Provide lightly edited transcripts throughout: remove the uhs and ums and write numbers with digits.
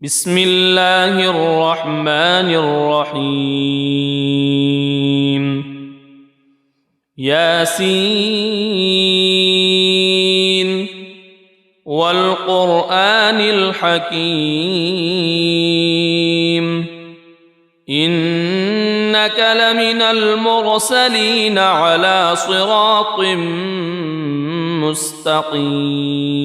بسم الله الرحمن الرحيم ياسين والقرآن الحكيم إنك لمن المرسلين على صراط مستقيم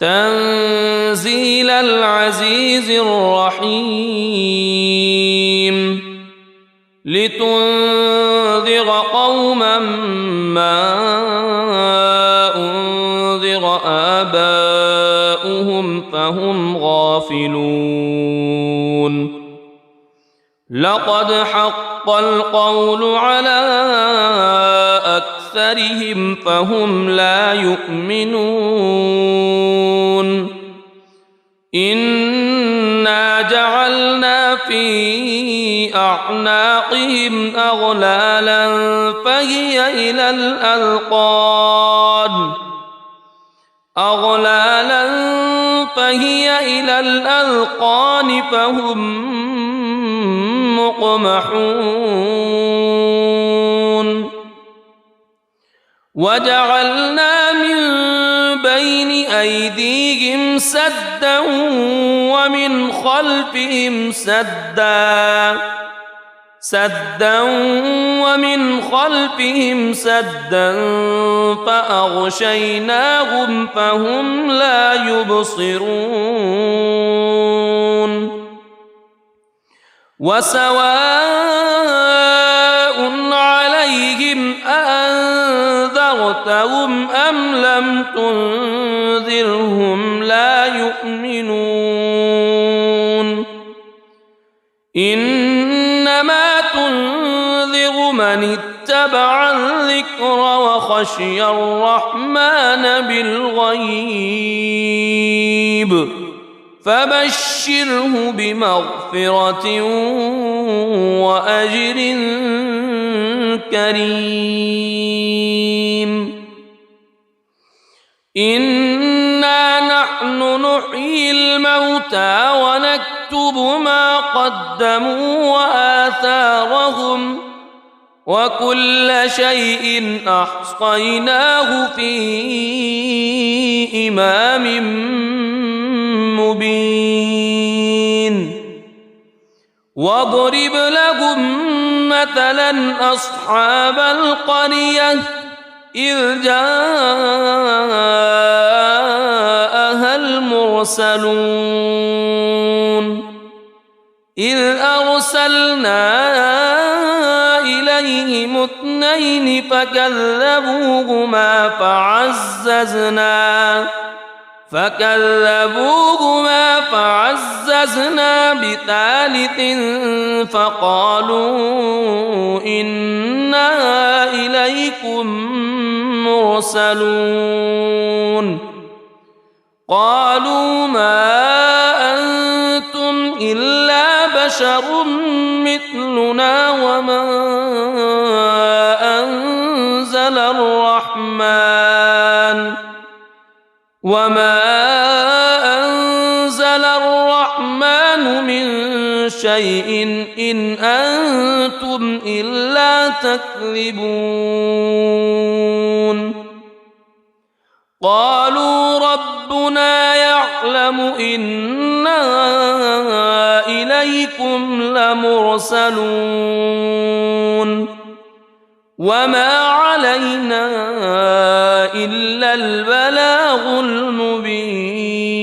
تنزيل العزيز الرحيم لتنذر قوما ما أنذر آباؤهم فهم غافلون لقد حق القول على أكثرهم فهم لا يؤمنون إنا جعلنا في أعناقهم أغلالا فهي إلى الأذقان فهم مقمحون وجعلنا من بين أيديهم سدا ومن خلفهم سدا فأغشيناهم فهم لا يبصرون وسواء عليهم أأنذرتهم أم لم تنذرهم لا يؤمنون إنما تنذر من اتبع الذكر وخشي الرحمن بالغيب فبشره بمغفرة وأجر كريم إنا نحن نحيي الموتى ونكتب ما قدموا وآثارهم وكل شيء أحصيناه في إمام مبين واضرب لهم مثلا أصحاب القرية إذ جاءها المرسلون إذ أرسلنا إليهم اثنين فكذبوهما فعززنا بثالث فقالوا إنا إليكم مرسلون قالوا ما أنتم إلا بشر مثلنا وما أنزل الرحمن من شيء إن أنتم إلا تكذبون قالوا ربنا يعلم إنا إليكم لمرسلون وما علينا إلا البلاغ المبين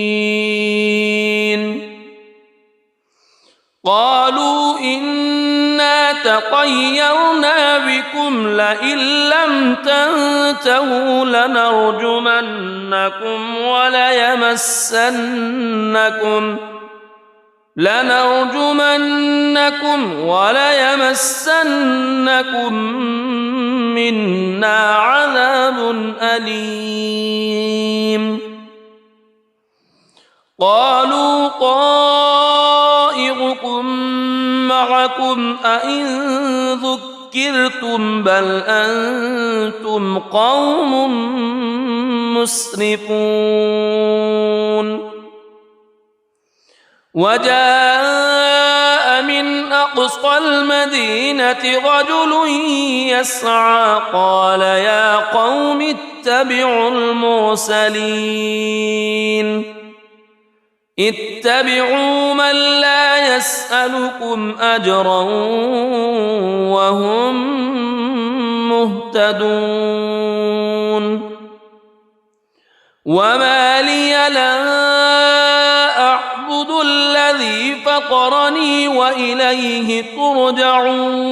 قالوا إنا تطيرنا بكم لئن لم تنتهوا لنرجمنكم وليمسنكم منا عذاب أليم قالوا طائركم معكم أئن ذكرتم بل أنتم قوم مسرفون وجاء من أقصى المدينة رجل يسعى قال يا قوم اتبعوا المرسلين اتبعوا من لا يسألكم أجرا وهم مهتدون وما لي لا أعبد الذي فطرني وإليه ترجعون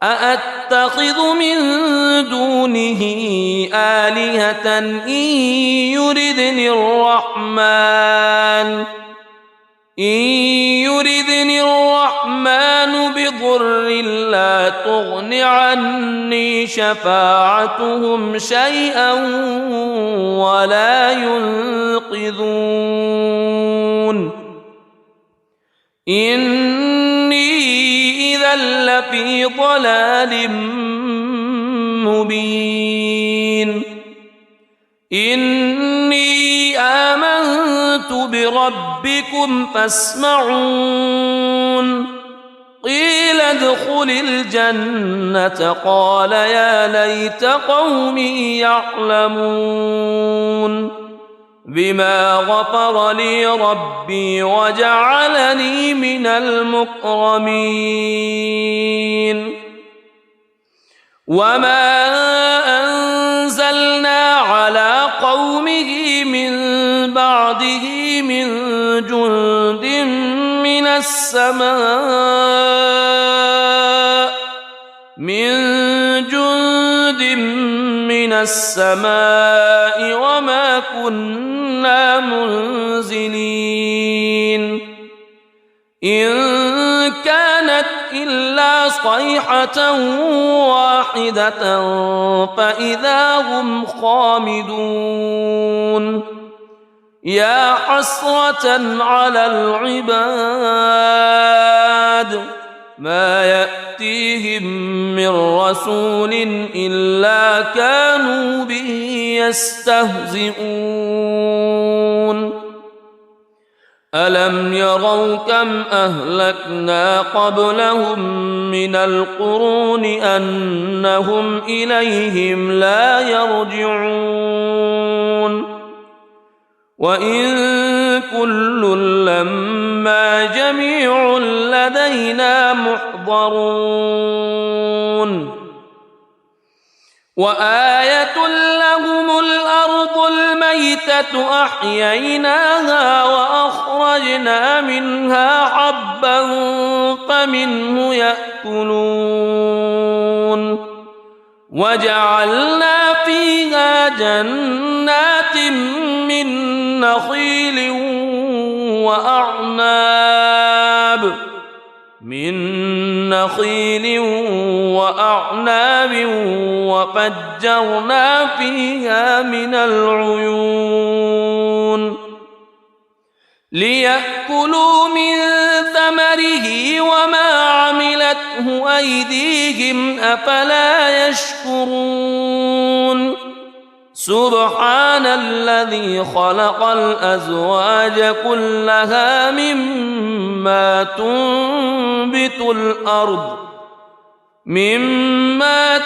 أأتخذ من دونه آلهة إن يردني الرحمن بضر لا تغن عني شفاعتهم شيئا ولا ينقذون إني إذا لفي ضلال مبين إني آمنت بربكم فاسمعون قيل ادخل الجنة قال يا ليت قومي يعلمون بما غفر لي ربي وجعلني من المكرمين وما أنزلنا على قومه من بعده من جند من السماء وما كنا منزلين إن كانت إلا صيحة واحدة فإذا هم خامدون يا حسرة على العباد ما يأتيهم من رسول إلا كانوا به يستهزئون ألم يروا كم أهلكنا قبلهم من القرون أنهم إليهم لا يرجعون وإن كل لما جميع لدينا محضرون وآية لهم الأرض الميتة أحييناها وأخرجنا منها حبا فمنه يأكلون وجعلنا فيها جنات من نخيل وأعناب وفجرنا فيها من العيون ليأكلوا من ثمره وما عملته أيديهم أفلا يشكرون سبحان الذي خلق الأزواج كلها مما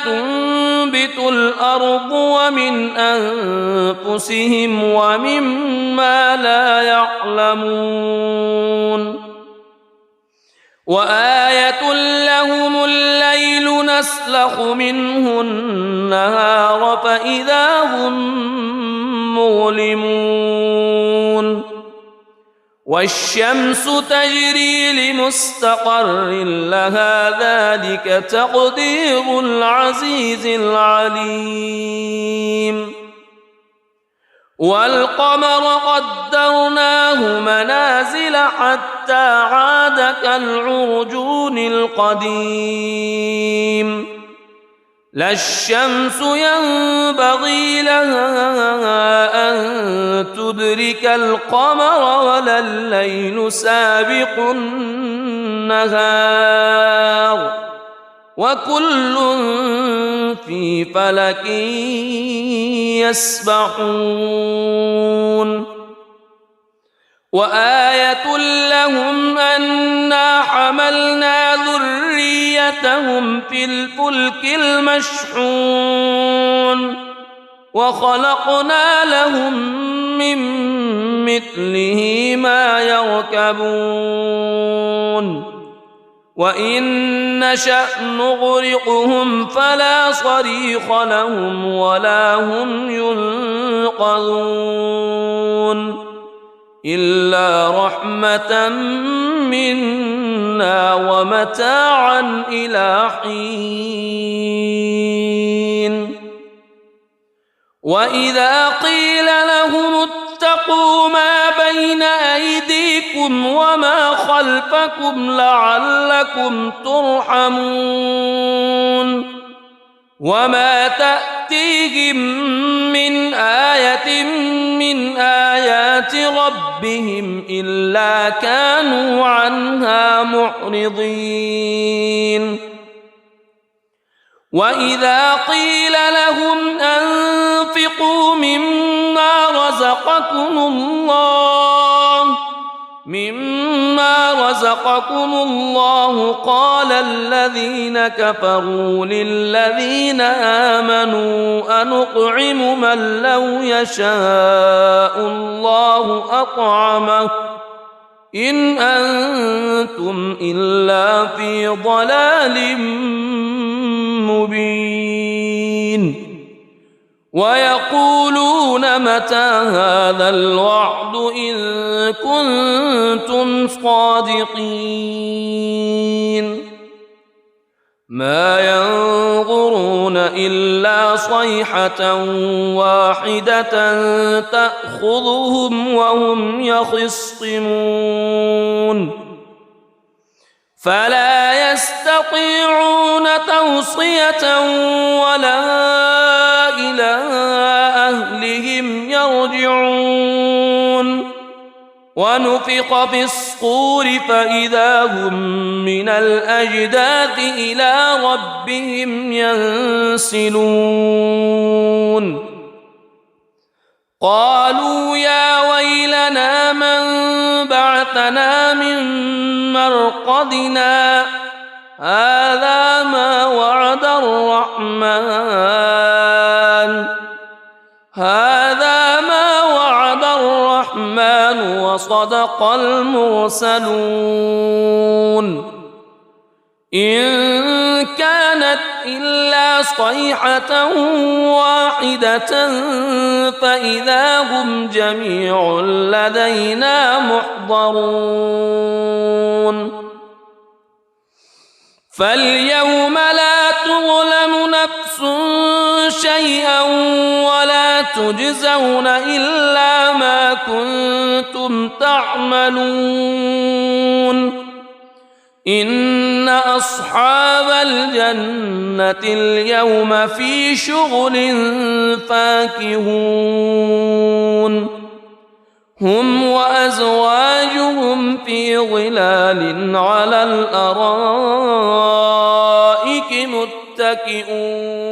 تنبت الأرض ومن أنفسهم ومما لا يعلمون وآية لهم الليل نسلخ منه النهار فإذا هم مظلمون والشمس تجري لمستقر لها ذلك تقدير العزيز العليم والقمر قدرناه منازل حتى عاد كالعرجون القديم لا الشمس ينبغي لها أن تدرك القمر ولا الليل سابق النهار وكل في فلك يسبحون وآية لهم أنا حملنا ذريتهم في الفلك المشحون وخلقنا لهم من مثله ما يركبون وإن نشأ نغرقهم فلا صريخ لهم ولا هم ينقذون إلا رحمة منا ومتاعا إلى حين وإذا قيل لهم اتقوا ما بين أيديكم وما خلفكم لعلكم ترحمون وما تأتيهم من آية من آيات ربهم إلا كانوا عنها معرضين وإذا قيل لهم أنفقوا مما رزقكم الله قال الذين كفروا للذين آمنوا أنطعم من لو يشاء الله أطعمه إن أنتم إلا في ضلال مبين ويقولون متى هذا الوعد إن كنتم صادقين ما ينظرون إلا صيحة واحدة تأخذهم وهم يخصمون فلا يستطيعون توصية ولا إلى أهلهم يرجعون ونفخ في الصور فإذا هم من الأجداث إلى ربهم ينسلون قالوا يا ويلنا من بعثنا من مرقدنا هذا ما وعد الرحمن وصدق المرسلون إن كانت إلا صيحة واحدة فإذا هم جميع لدينا محضرون فاليوم لا تظلم نفس شيئا ولا تجزون إلا ما كنتم تعملون إن أصحاب الجنة اليوم في شغل فاكهون هم وأزواجهم في ظلال على الأرائك متكئون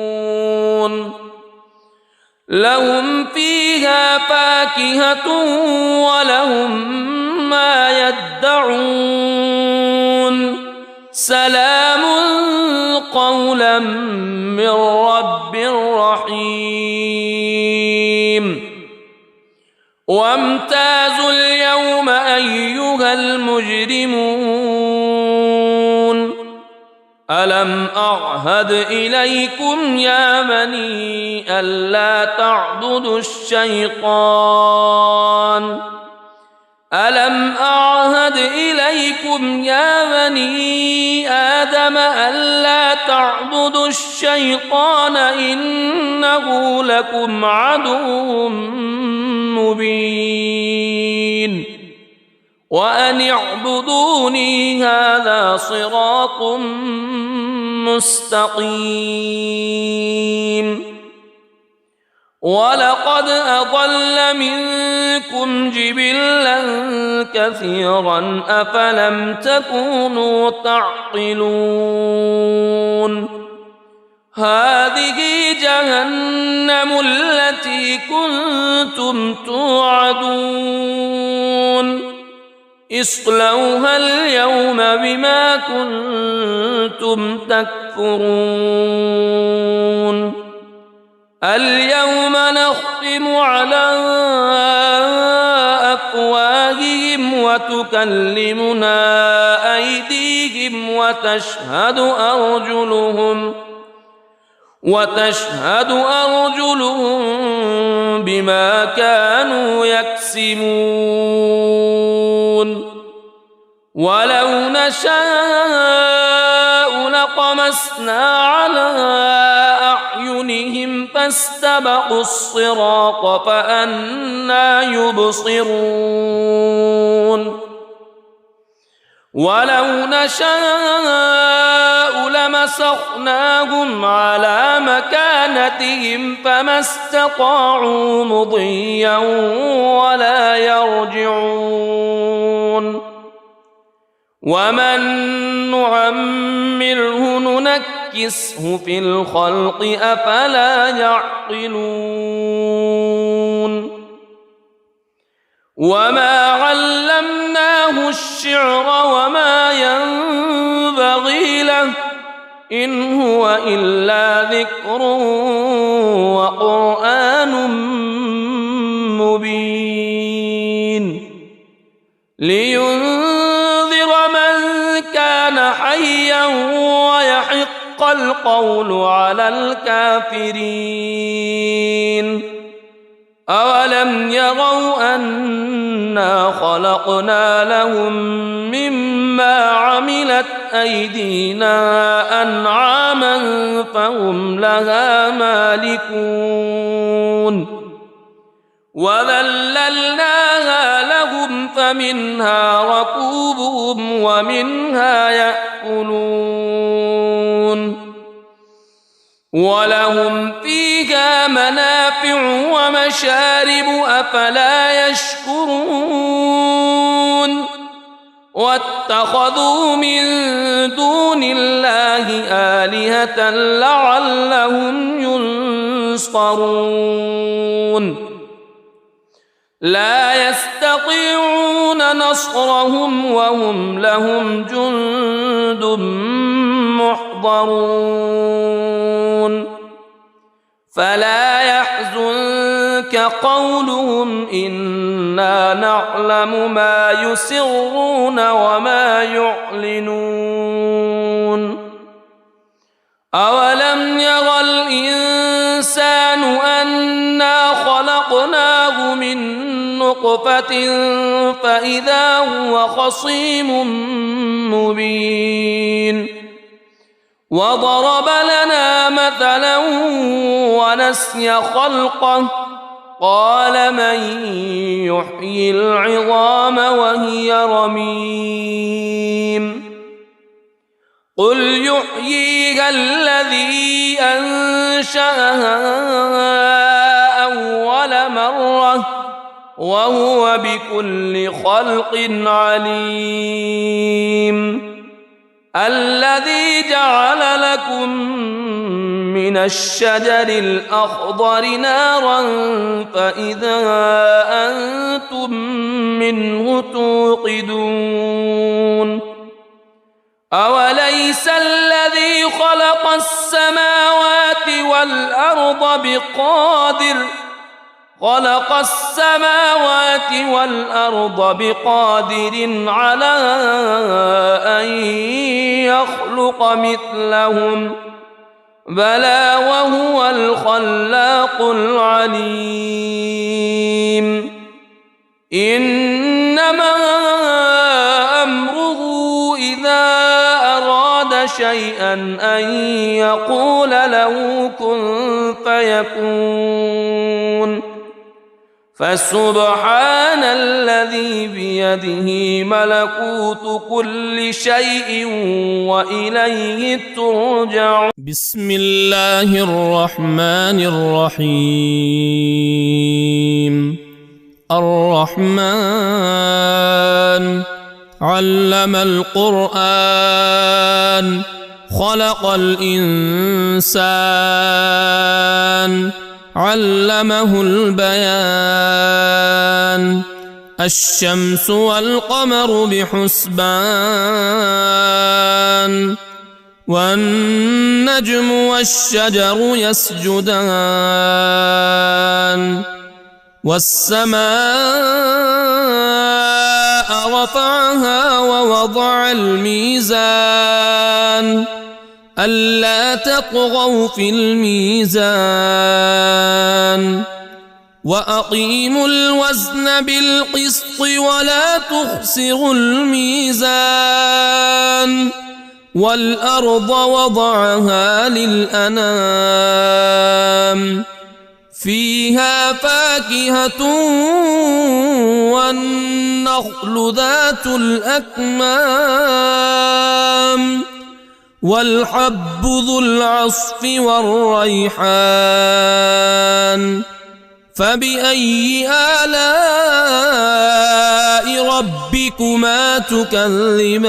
لهم فيها فاكهة ولهم ما يدعون سلام قولا من رب رحيم وامتازوا اليوم أيها المجرمون ألم أعهد إليكم يا بني ألا تعبدوا الشيطان ألم أعهد إليكم يا بني آدم ألا تعبدوا الشيطان إنه لكم عدو مبين وأن اعبدوني هذا صراط مستقيم ولقد أضل منكم جبلا كثيرا أفلم تكونوا تعقلون هذه جهنم التي كنتم توعدون اصلوها اليوم بما كنتم تكفرون اليوم نختم على أفواههم وتكلمنا أيديهم وتشهد أرجلهم بما كانوا يكسبون ولو نشاء لطمسنا على أعينهم فاستبقوا الصراط فأنى يبصرون ولو نشاء لمسخناهم على مكانتهم فما استطاعوا مضيا ولا يرجعون ومن نعمره ننكسه في الخلق أفلا يعقلون وما علمناه الشعر وما ينبغي له إن هو إلا ذكر وقرآن مبين لينذر من كان حيا ويحق القول على الكافرين أولم يروا أنا خلقنا لهم مما عملت أيدينا أنعاما فهم لها مالكون وذللناها لهم فمنها ركوبهم ومنها يأكلون ولهم فيها منافع ومشارب أفلا يشكرون واتخذوا من دون الله آلهة لعلهم ينصرون لا يستطيعون نصرهم وهم لهم جند محضرون فلا يحزنك قولهم إنا نعلم ما يسرون وما يعلنون أولم ير الإنسان أنا خلقناه من نطفة فإذا هو خصيم مبين وضرب لنا مثلا ونسي خلقه قال من يحيي العظام وهي رميم قل يحييها الذي أنشأها أول مرة وهو بكل خلق عليم الذي جعل لكم من الشجر الأخضر نارا فإذا أنتم منه توقدون أوليس الذي خلق السماوات والأرض بقادر على أن يخلق مثلهم بلى وهو الخلاق العليم إنما أمره إذا أراد شيئا أن يقول له كن فيكون فسبحان الذي بيده ملكوت كل شيء وإليه ترجعون بسم الله الرحمن الرحيم الرحمن علم القرآن خلق الإنسان علمه البيان الشمس والقمر بحسبان والنجم والشجر يسجدان والسماء رفعها ووضع الميزان ألا تطغوا في الميزان وأقيموا الوزن بالقسط ولا تخسروا الميزان والأرض وضعها للأنام فيها فاكهة والنخل ذات الأكمام والحب ذو العصف والريحان فبأي آلاء ربكما تكذبان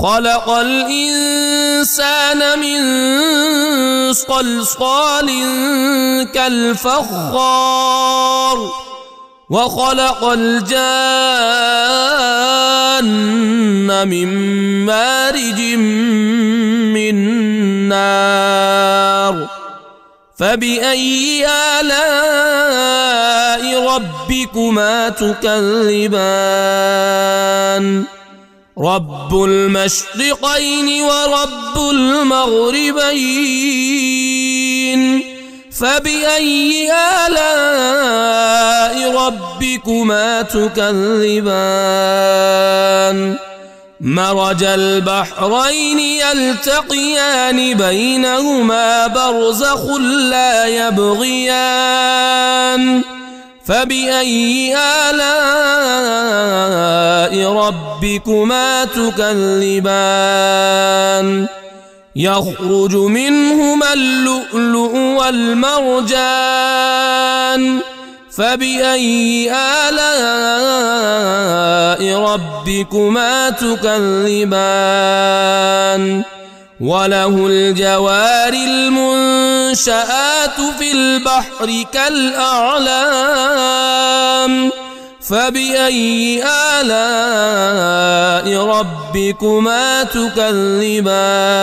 خلق الإنسان من صلصال كالفخار وخلق الجان من مارج من نار فبأي آلاء ربكما تكذبان رب المشرقين ورب المغربين فبأي آلاء ربكما تكذبان مرج البحرين يلتقيان بينهما برزخ لا يبغيان فبأي آلاء ربكما تكذبان يخرج منهما اللؤلؤ والمرجان فبأي آلاء ربكما تكذبان وله الجوار المنشآت في البحر كالأعلام فبأي آلاء ربكما تكذبان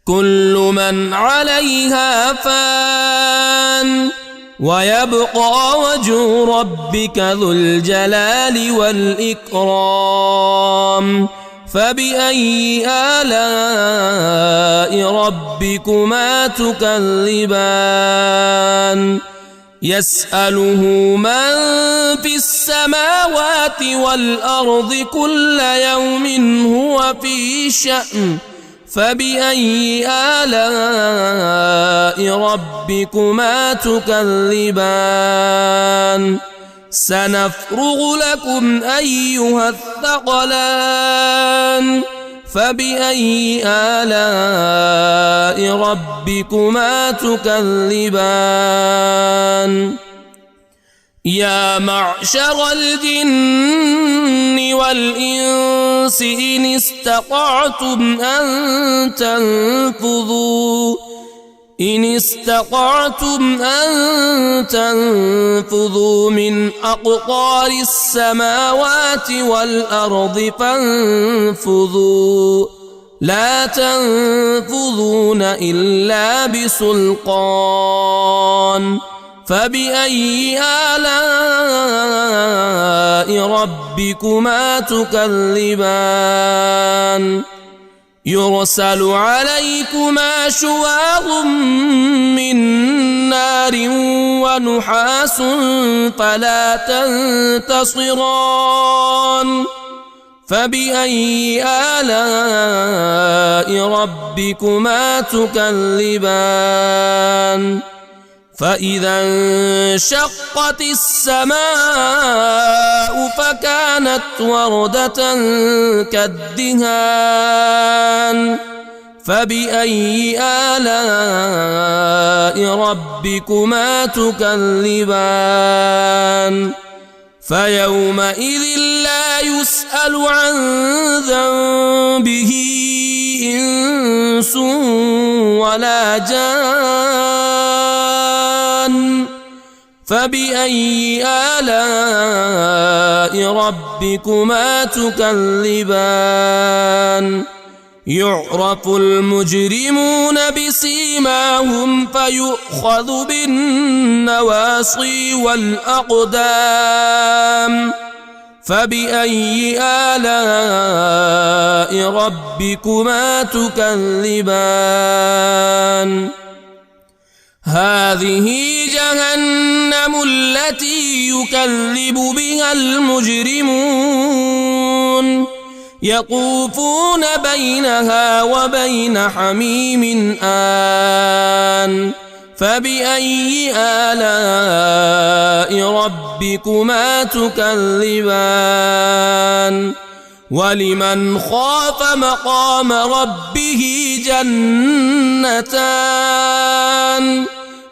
كل من عليها فان ويبقى وجه ربك ذو الجلال والإكرام فبأي آلاء ربكما تكذبان يسأله من في السماوات والأرض كل يوم هو في شأن فبأي آلاء ربكما تكذبان سنفرغ لكم أيها الثقلان فبأي آلاء ربكما تكذبان يا معشر الجن والإنس إن استطعتم أن تنفذوا من أقطار السماوات والأرض فانفذوا لا تنفذون إلا بسلطان فبأي آلاء ربكما تكذبان يرسل عليكما شواظ من نار ونحاس فلا تنتصران فبأي آلاء ربكما تكذبان فإذا انشقت السماء فكانت وردة كالدهان فبأي آلاء ربكما تكذبان فيومئذ لا يسأل عن ذنبه إنس ولا جان فبأي آلاء ربكما تكذبان يعرف المجرمون بسيماهم فيؤخذ بالنواصي والأقدام فبأي آلاء ربكما تكذبان هذه جهنم التي يكذب بها المجرمون يطوفون بينها وبين حميم آن فبأي آلاء ربكما تكذبان ولمن خاف مقام ربه جنتان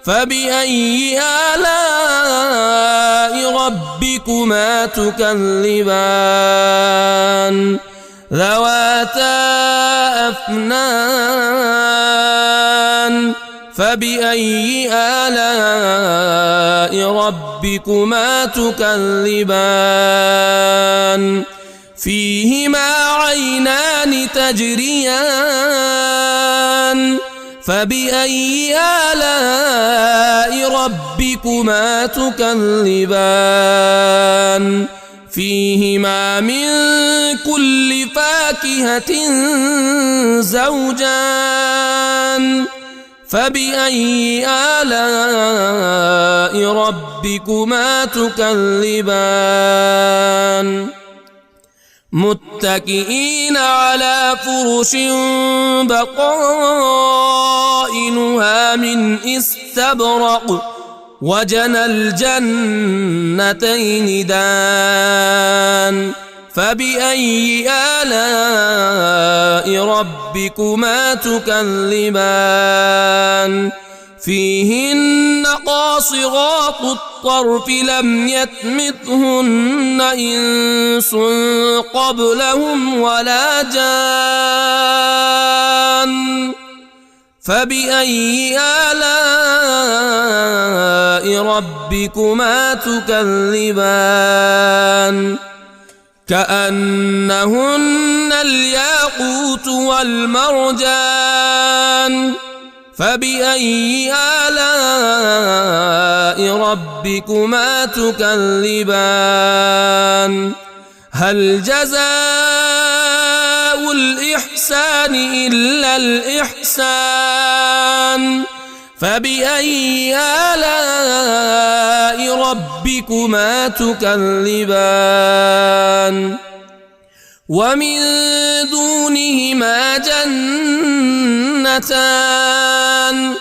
فبأي آلاء ربكما تكذبان ذواتا أفنان فبأي آلاء ربكما تكذبان فيهما عينان تجريان فبأي آلاء ربكما تكذبان فيهما من كل فاكهة زوجان فبأي آلاء ربكما تكذبان متكئين على فرش بطائنها من استبرق وجنى الجنتين دان فبأي آلاء ربكما تكذبان فيهن قاصرات الطرف لم يطمثهن إنس قبلهم ولا جان فبأي آلاء ربكما تكذبان كأنهن الياقوت والمرجان فبأي آلاء ربكما تكذبان هل جزاء الإحسان إلا الإحسان فبأي آلاء ربكما تكذبان ومن دونهما جنتان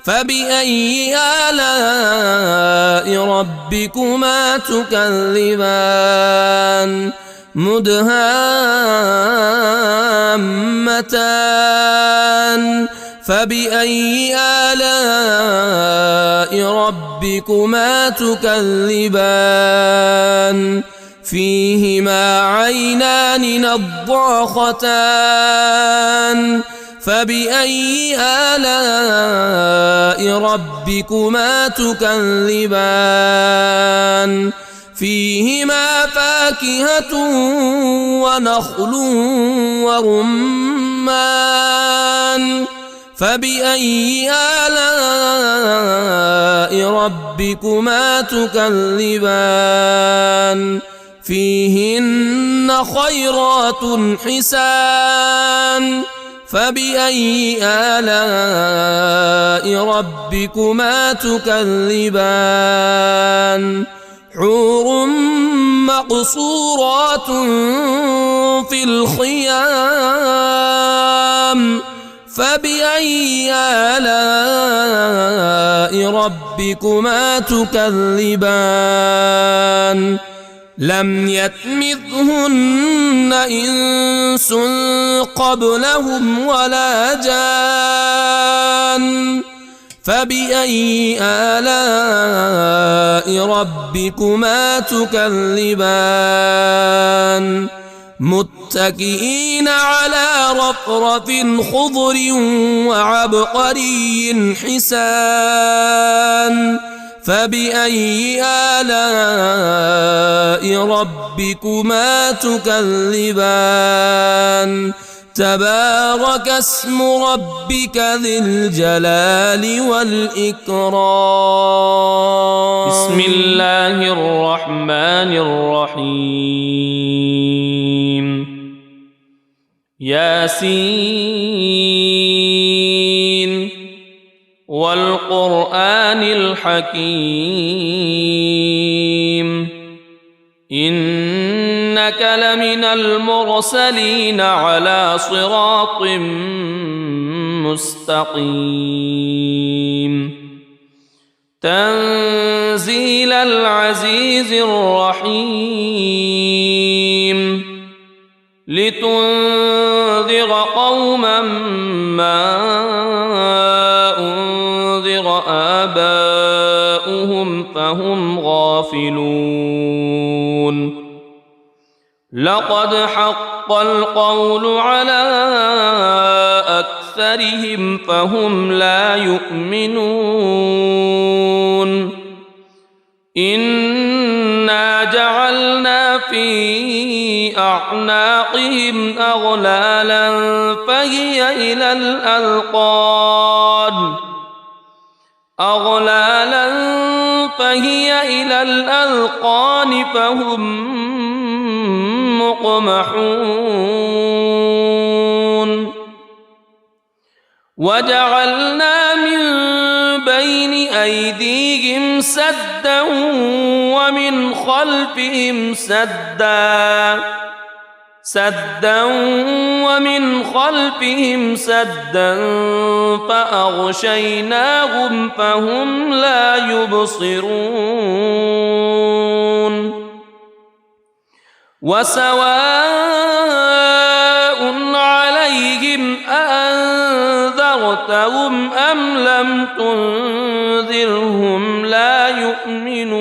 فبأي آلاء ربكما تكذبان مدهامتان فبأي آلاء ربكما تكذبان فيهما عينان نضاختان فبأي آلاء ربكما تكذبان فيهما فاكهة ونخل ورمان فبأي آلاء ربكما تكذبان فيهن خيرات حسان فبأي آلاء ربكما تكذبان حور مقصورات في الخيام فبأي آلاء ربكما تكذبان لم يطمثهن إنس قبلهم ولا جان فبأي آلاء ربكما تكذبان متكئين على رفرف خضر وعبقري حسان فبأي آلاء ربكما تكذبان تبارك اسم ربك ذي الجلال والإكرام بسم الله الرحمن الرحيم ياسين والقرآن الحكيم إنك لمن المرسلين على صراط مستقيم تنزيل العزيز الرحيم لتنذر قوما ما أنذر آباؤهم فهم غافلون لقد حق القول على أكثرهم فهم لا يؤمنون إنا جعلنا في أعناقهم أغلالا فهي إلى الأذقان فهم مقمحون وجعلنا من بين أيديهم سدا ومن خلفهم سدا فأغشيناهم فهم لا يبصرون وسواء عليهم أأنذرتهم أم لم تنذرهم لا يؤمنون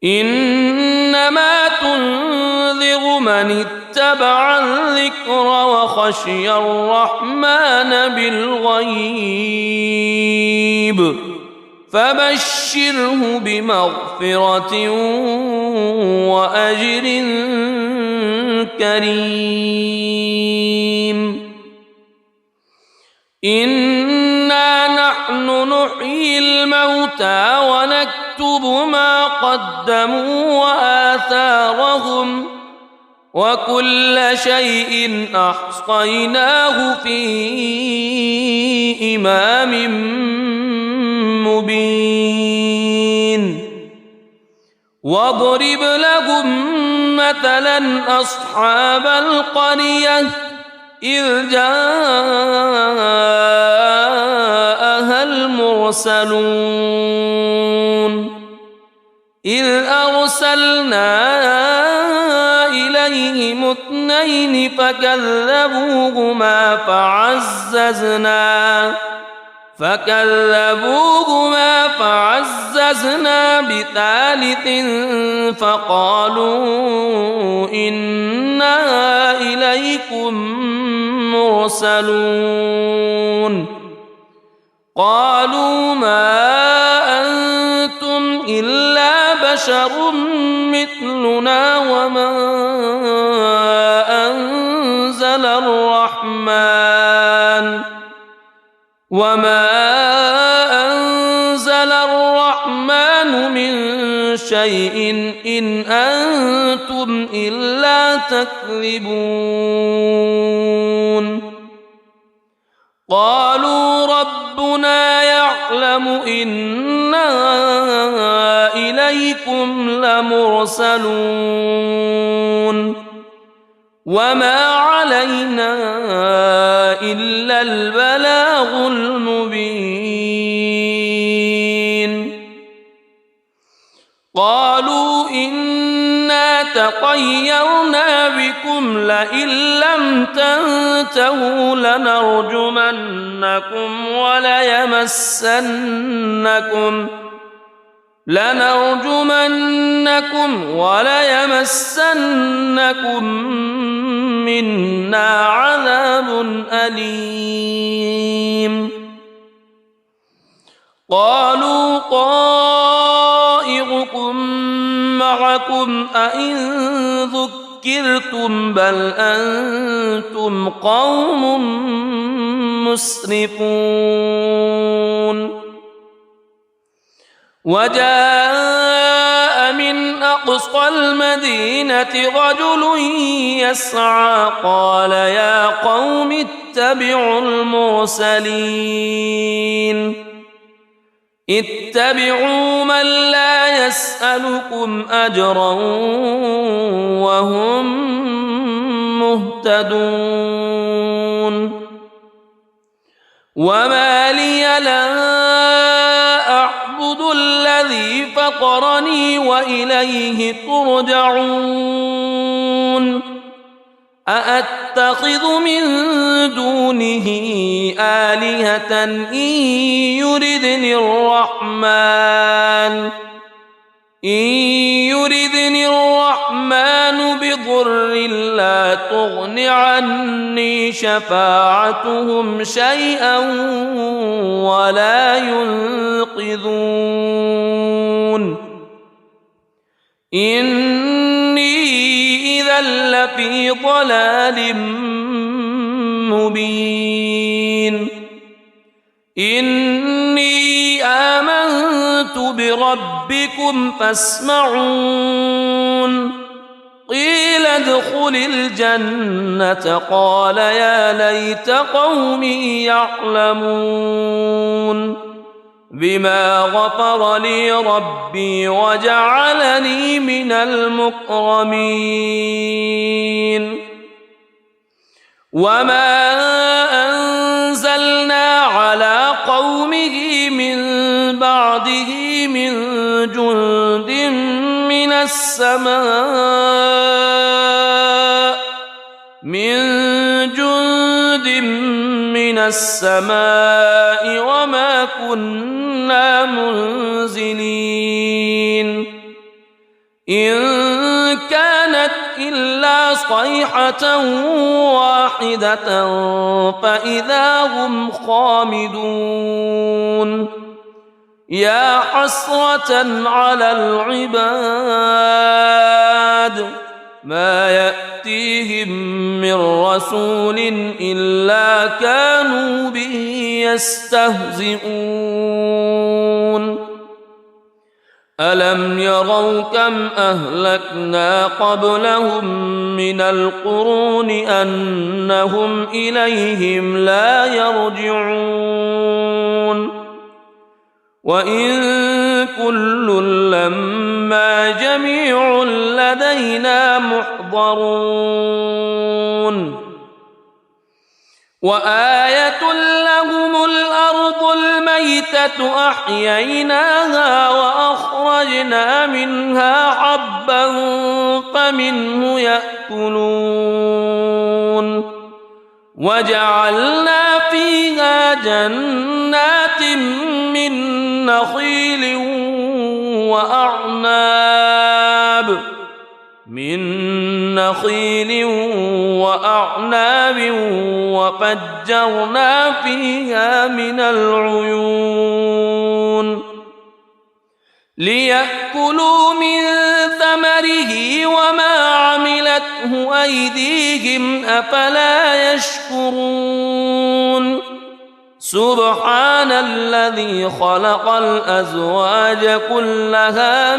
إنما تنذر من اتبع الذكر وخشي الرحمن بالغيب فبشره بمغفرة وأجر كريم إنا نحن نحيي الموتى ونكتب ما قدموا وآثارهم وكل شيء أحصيناه في إمام مبين واضرب لهم مثلا أصحاب القرية إذ جاءها المرسلون إذ أرسلنا إليهم اثنين فكذبوهما فعززنا بثالث فقالوا إنا إليكم مرسلون قالوا ما أنتم إلا بشر مثلنا وما أنزل الرحمن من شيء إن أنتم إلا تكذبون قالوا ربنا يعلم إنا إليكم لمرسلون وما علينا إلا البلاغ المبين قالوا إنا تطيرنا بكم لئن لم تنتهوا لنرجمنكم وليمسنكم منا عذاب أليم قالوا طائركم معكم أئن ذكرتم بل أنتم قوم مسرفون وجاء من أقصى المدينة رجل يسعى قال يا قوم اتبعوا المرسلين اتبعوا من لا يسألكم أجرا وهم مهتدون وما لي لا أعبد الذي فطرني وإليه ترجعون أأتخذ من دونه آلهة إن يردني الرحمن بضر لا تغن عني شفاعتهم شيئا ولا ينقذون إني إذا لفي ضلال مبين إني آمنت بربكم فاسمعون قيل ادخل الجنة قال يا ليت قومي يعلمون بما غفر لي ربي وجعلني من المكرمين وما أنزلنا على قومه من بعده من جند من السماء وما كنا منزلين إن كانت إلا صيحة واحدة فإذا هم خامدون يا حسرة على العباد ما يأتيهم من رسول إلا كانوا به يستهزئون ألم يروا كم أهلكنا قبلهم من القرون أنهم إليهم لا يرجعون وإن كل لما جميع لدينا محضرون وآية لهم الأرض الميتة أحييناها وأخرجنا منها حبا فمنه يأكلون وجعلنا فيها جنات من نخيل وأعناب وفجرنا فيها من العيون ليأكلوا من ثمره وما عملته أيديهم أفلا يشكرون سبحان الذي خلق الأزواج كلها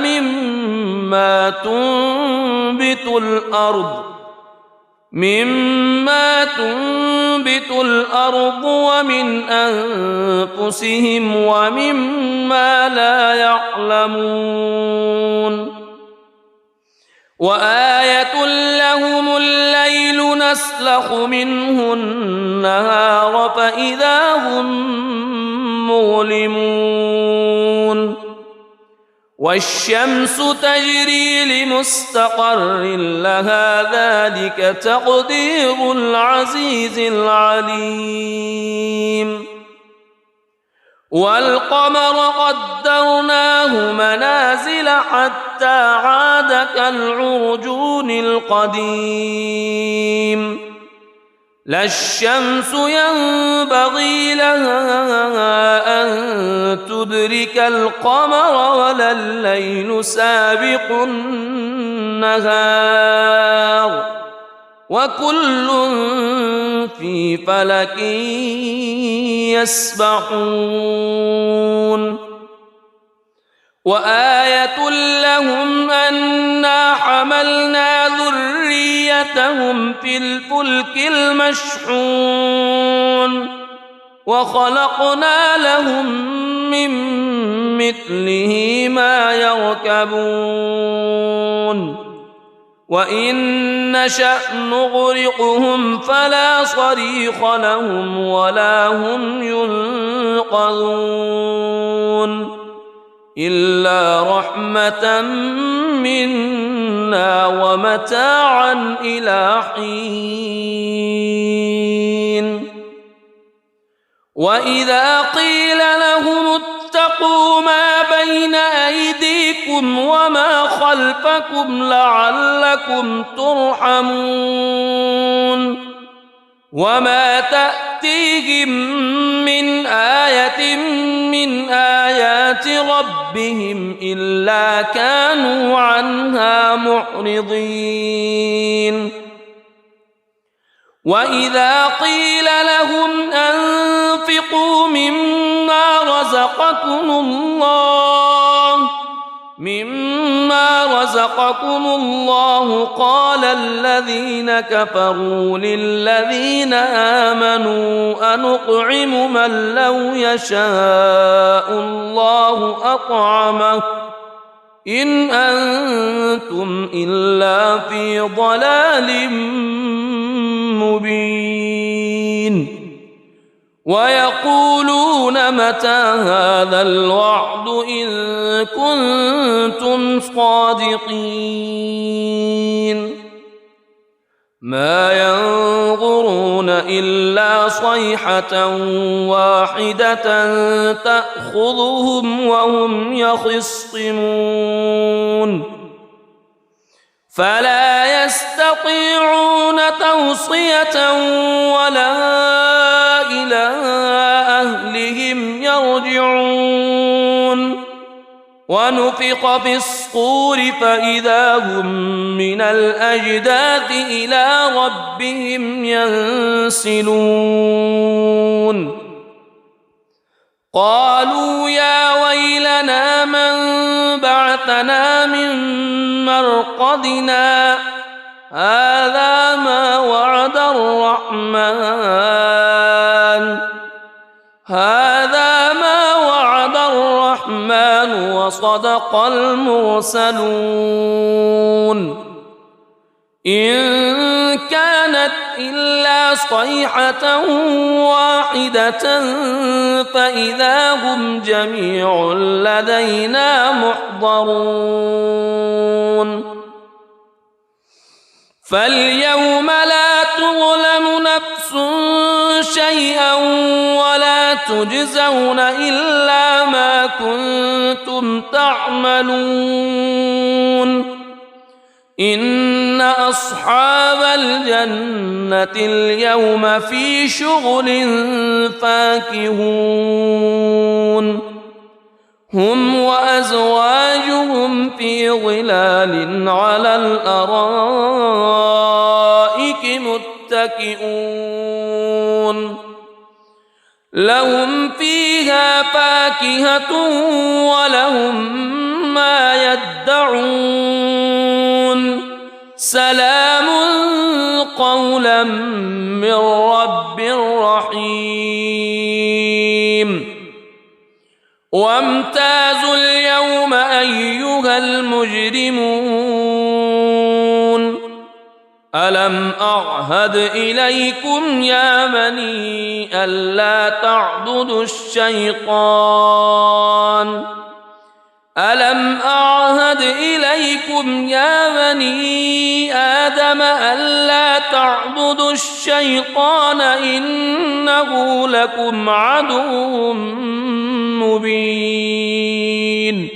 مما تنبت الأرض ومن أنفسهم ومما لا يعلمون وآية لهم الليل نسلخ منه النهار فإذا هم مظلمون والشمس تجري لمستقر لها ذلك تقدير العزيز العليم والقمر قدرناه منازل حتى عاد كالعرجون القديم لا الشمس ينبغي لها أن تدرك القمر ولا الليل سابق النهار وكل في فلك يسبحون وآية لهم أنا حملنا ذريتهم في الفلك المشحون وخلقنا لهم من مثله ما يركبون وإن نشأ نغرقهم فلا صريخ لهم ولا هم ينقذون إلا رحمة منا ومتاعا إلى حين وإذا قيل لهم اتقوا ما بين أيديكم وما خلفكم لعلكم ترحمون وما تأتيهم من آية من آيات ربهم إلا كانوا عنها معرضين وإذا قيل لهم أنفقوا مما رزقكم الله قال الذين كفروا للذين آمنوا أنطعم من لو يشاء الله أطعمه إن أنتم إلا في ضلال مبين ويقولون متى هذا الوعد إن كنتم صادقين ما ينظرون إلا صيحة واحدة تأخذهم وهم يخصمون فلا يستطيعون توصية ولا إلى أهلهم يرجعون ونفخ في الصور فإذا هم من الأجداث إلى ربهم ينسلون قالوا يا ويلنا من بعثنا من مرقدنا هذا ما وعد الرحمن وصدق المرسلون إن كانت إلا صيحة واحدة فإذا هم جميع لدينا محضرون فاليوم لا تظلم نفس شيئا ولا تجزون إلا ما كنتم تعملون إن أصحاب الجنة اليوم في شغل فاكهون هم وأزواجهم في ظلال على الأرائك متكئون لهم فيها فاكهة ولهم ما يدعون سلام قولا من رب رحيم وامتازوا اليوم أيها المجرمون ألم أعهد إليكم يا بني ألا تعبدوا الشيطان ألم أعهد إليكم يا بني آدم ألا تعبدوا الشيطان إنه لكم عدو مبين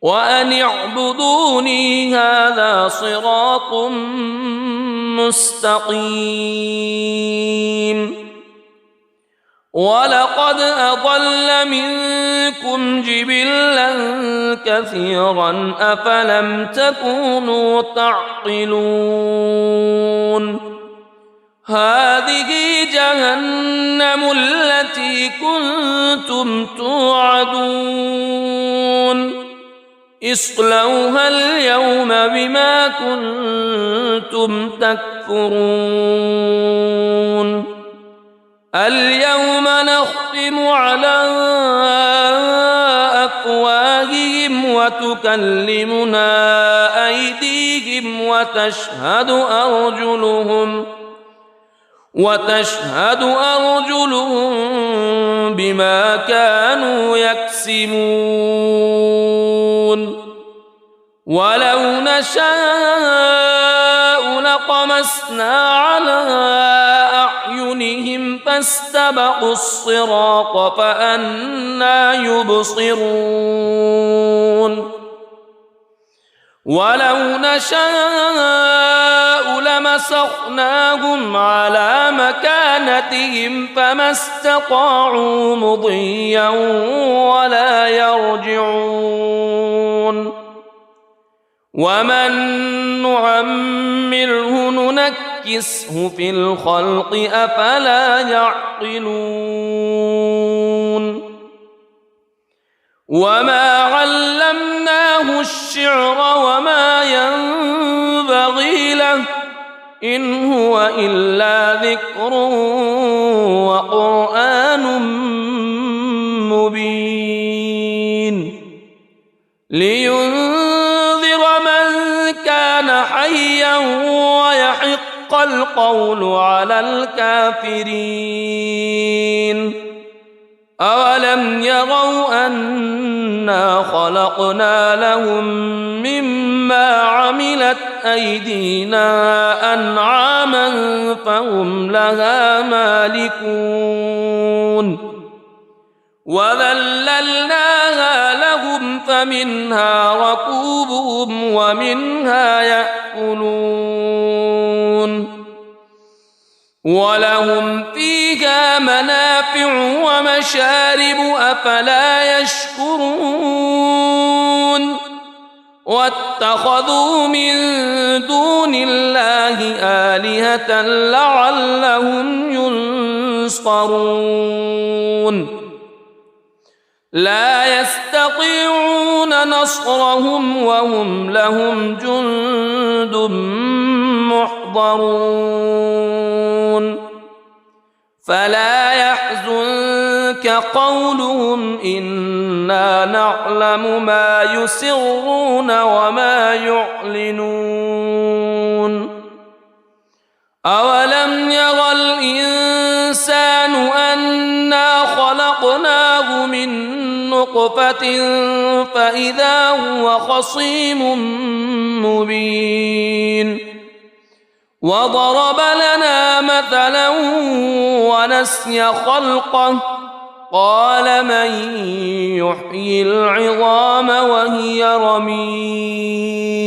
وأن اعبدوني هذا صراط مستقيم ولقد أضل منكم جبلا كثيرا أفلم تكونوا تعقلون هذه جهنم التي كنتم توعدون اصلوها اليوم بما كنتم تكفرون اليوم نختم على أفواههم وتكلمنا أيديهم وتشهد أرجلهم بما كانوا يكسبون ولو نشاء لطمسنا على أعينهم فاستبقوا الصراط فأنى يبصرون ولو نشاء لمسخناهم على مكانتهم فما استطاعوا مضيا ولا يرجعون ومن نعمره ننكسه في الخلق أفلا يعقلون وما علمناه الشعر وما ينبغي له إن هو إلا ذكر وقرآن مبين لينذر من كان حيا ويحق القول على الكافرين أولم يروا أنا خلقنا لهم مما عملت أيدينا أنعاما فهم لها مالكون وذللناها لهم فمنها ركوبهم ومنها يأكلون ولهم فيها منافع ومشارب أفلا يشكرون واتخذوا من دون الله آلهة لعلهم ينصرون لا يستطيعون نصرهم وهم لهم جند محضرون فلا يحزنك قولهم إنا نعلم ما يسرون وما يعلنون أولم ير الإنسان أنا خلقناه من نطفة فإذا هو خصيم مبين وضرب لنا مثلا ونسي خلقه قال من يحيي العظام وهي رميم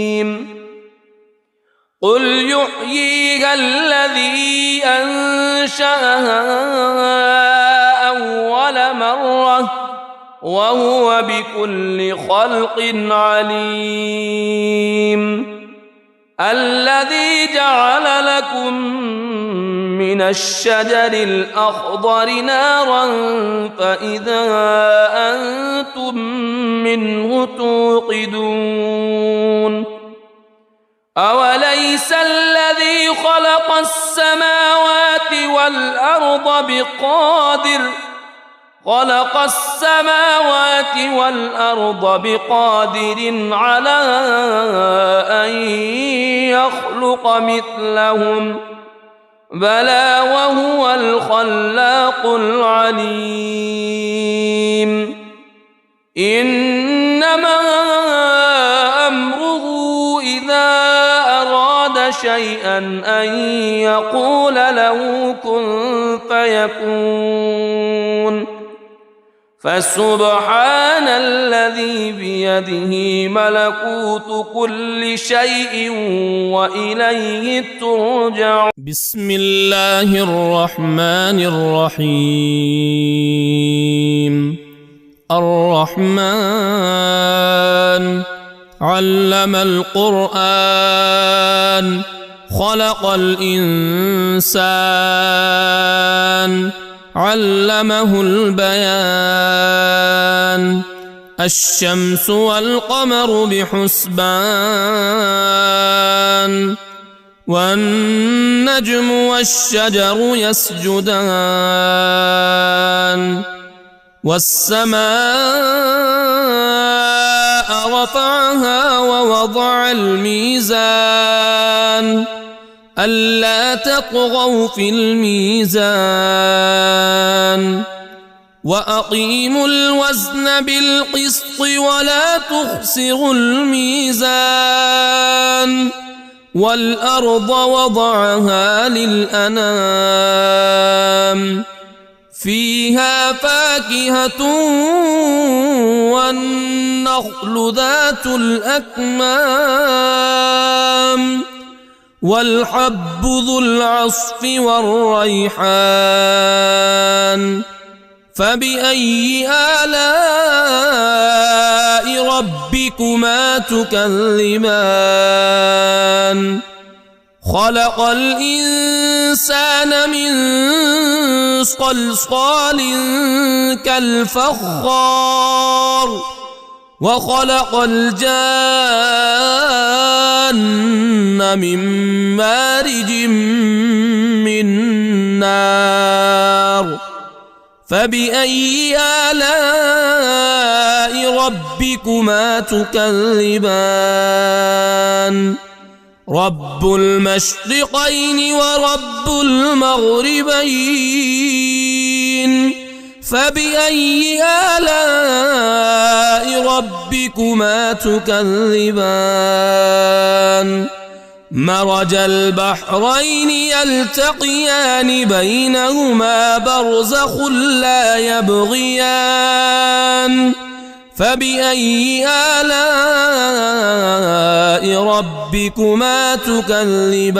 قل يحييها الذي أنشأها أول مرة وهو بكل خلق عليم الذي جعل لكم من الشجر الأخضر نارا فإذا أنتم منه توقدون أوليس الذي خلق السماوات والأرض بقادر على أن يخلق مثلهم بلى وهو الخلاق العليم إنما أمره إذا أراد شيئا أن يقول له كن فيكون فسبحان الذي الذي بيده ملكوت كل شيء وإليه ترجع. بسم الله الرحمن الرحيم. الرحمن علم القرآن خلق الإنسان علمه البيان. الشمس والقمر بحسبان والنجم والشجر يسجدان. والسماء رفعها ووضع الميزان ألا تطغوا في الميزان وأقيموا الوزن بالقسط ولا تخسروا الميزان. والأرض وضعها للأنام فيها فاكهة والنخل ذات الأكمام والحب ذو العصف والريحان. فبأي آلاء ربكما تكذبان. خلق الإنسان من صلصال كالفخار وخلق الجان من مارج من نار. فبأي آلاء ربكما تكذبان. رب المشرقين ورب المغربين. فبأي آلاء ربكما تكذبان. مرج البحرين يلتقيان بينهما برزخ لا يبغيان. فبأي آلاء ربكما تكذبان.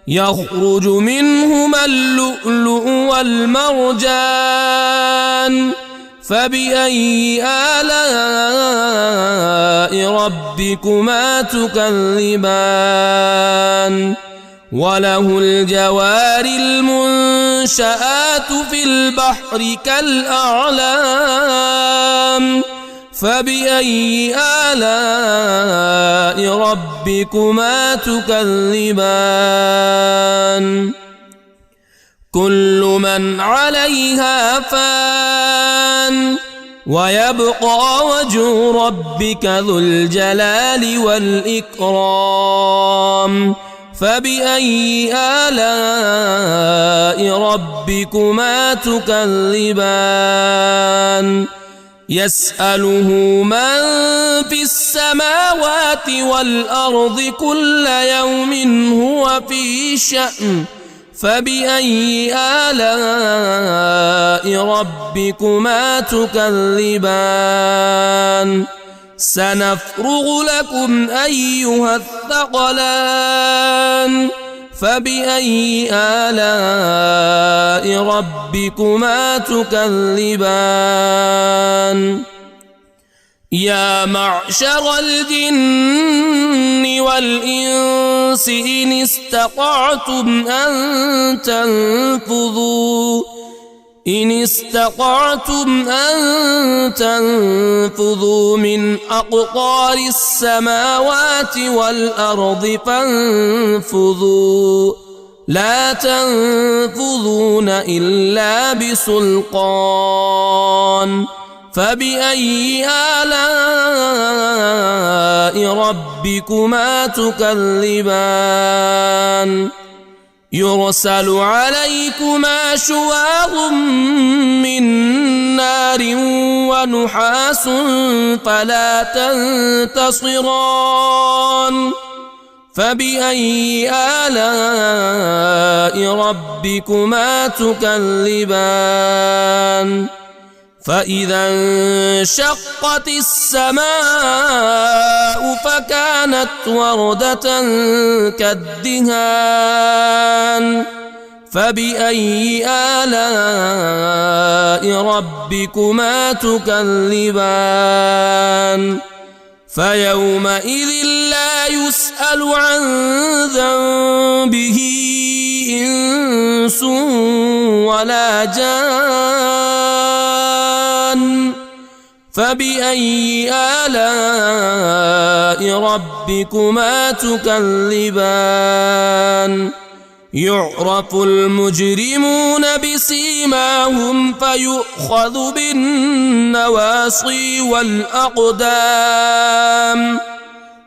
يخرج منهما اللؤلؤ والمرجان. فبأي آلاء ربكما تكذبان. وله الجوار المنشآت في البحر كالأعلام. فبأي آلاء ربكما تكذبان. كل من عليها فان ويبقى وجه ربك ذو الجلال والإكرام. فبأي آلاء ربكما تكذبان. يسأله من في السماوات والأرض كل يوم هو في شأن. فبأي آلاء ربكما تكذبان. سنفرغ لكم أيها الثقلان. فبأي آلاء ربكما تكذبان. يا معشر الجن والإنس إن استطعتم أن تنفذوا من أقطار السماوات والأرض فانفذوا لا تنفذون إلا بسلطان. فبأي آلاء ربكما تكذبان. يرسل عليكما شواظ من نار ونحاس فلا تنتصران. فبأي آلاء ربكما تكذبان. فإذا انشقت السماء فكانت وردة كالدهان فبأي آلاء ربكما تكذبان فيومئذ لا يسأل عن ذنبه إنس ولا جان فبأي آلاء ربكما تكذبان يعرف المجرمون بسيماهم فيؤخذ بالنواصي والأقدام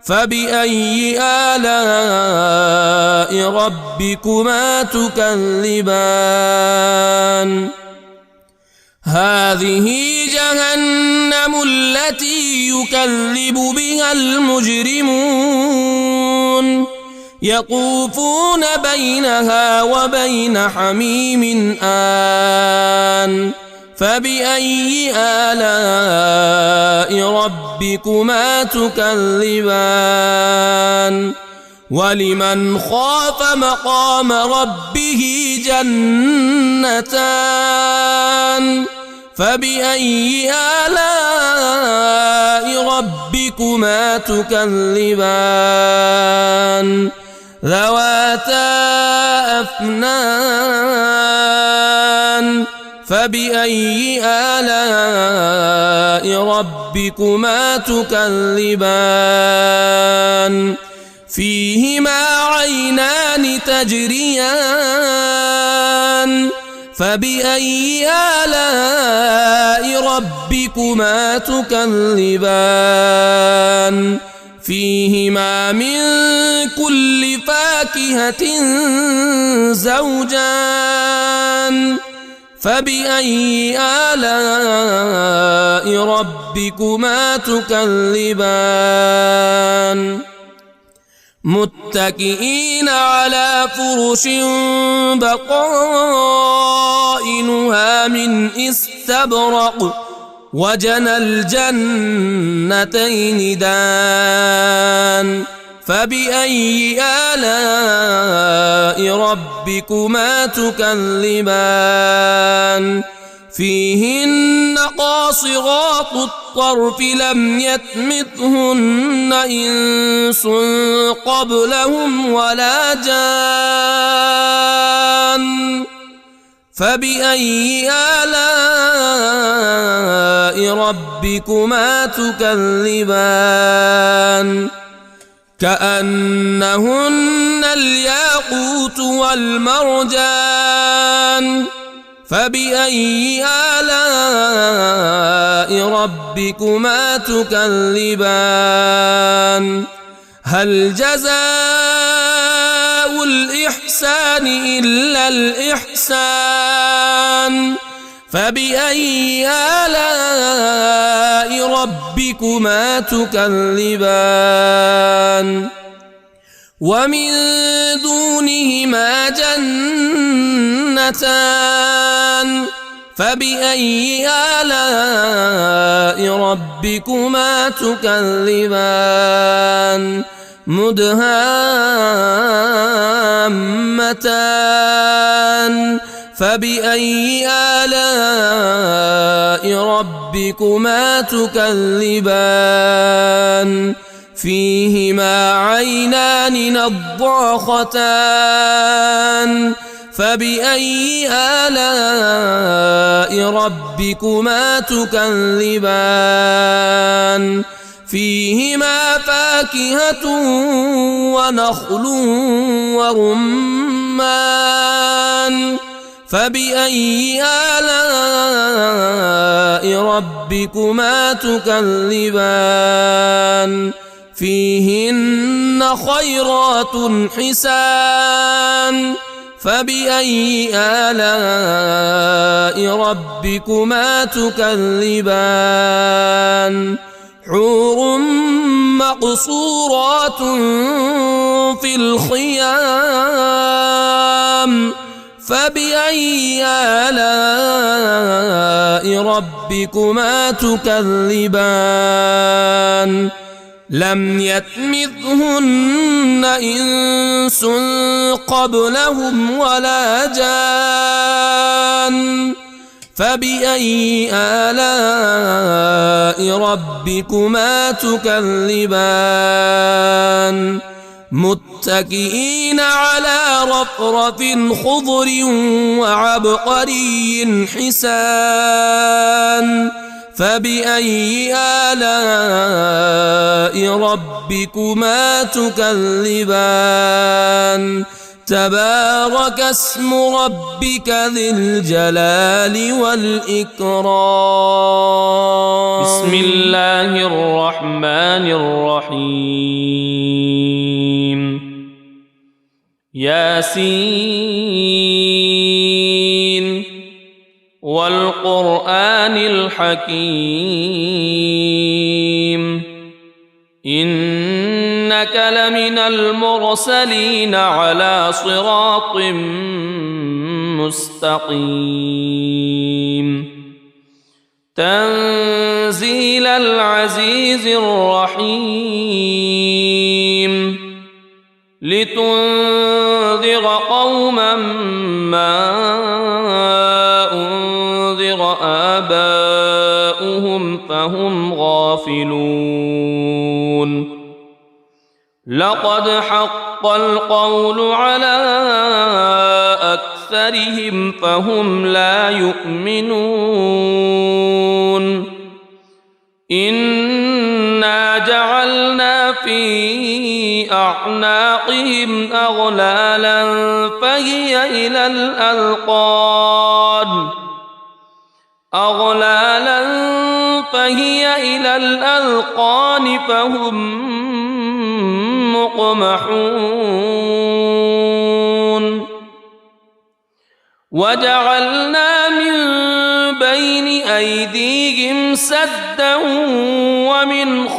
فبأي آلاء ربكما تكذبان هذه جهنم التي يكذب بها المجرمون يطوفون بينها وبين حميم آن فبأي آلاء ربكما تكذبان ولمن خاف مقام ربه جنتان فبأي آلاء ربكما تكذبان ذواتا أفنان فبأي آلاء ربكما تكذبان فيهما عينان تجريان فبأي آلاء ربكما تكذبان فيهما من كل فاكهة زوجان فبأي آلاء ربكما تكذبان متكئين على فرش بطائنها من استبرق وجنى الجنتين دان فبأي آلاء ربكما تكذبان فيهن قاصرات الطرف لم يطمثهن إنس قبلهم ولا جان فبأي آلاء ربكما تكذبان كأنهن الياقوت والمرجان فبأي آلاء ربكما تكذبان هل جزاء الإحسان إلا الإحسان فبأي آلاء ربكما تكذبان ومن دونهما جنتان فبأي آلاء ربكما تكذبان مدهامتان فبأي آلاء ربكما تكذبان فيهما عينان نضاختان فبأي آلاء ربكما تكذبان فيهما فاكهة ونخل ورمان فبأي آلاء ربكما تكذبان فيهن خيرات حسان فبأي آلاء ربكما تكذبان حور مقصورات في الخيام فبأي آلاء ربكما تكذبان لم يطمثهن إنس قبلهم ولا جان فبأي آلاء ربكما تكذبان متكئين على رفرف خضر وعبقري حسان فبأي آلاء ربكما تكذبان تبارك اسم ربك ذي الجلال والإكرام بسم الله الرحمن الرحيم ياسين والقرآن الحكيم إنك لمن المرسلين على صراط مستقيم تنزيل العزيز الرحيم لتنذر قوما ما أنذر آباؤهم فهم غافلون لقد حق القول على أكثرهم فهم لا يؤمنون إنا جعلنا في أعناقهم أغلالا فهي إلى الأذقان فهم مقمحون وجعلنا من بين أيديهم سدا ومن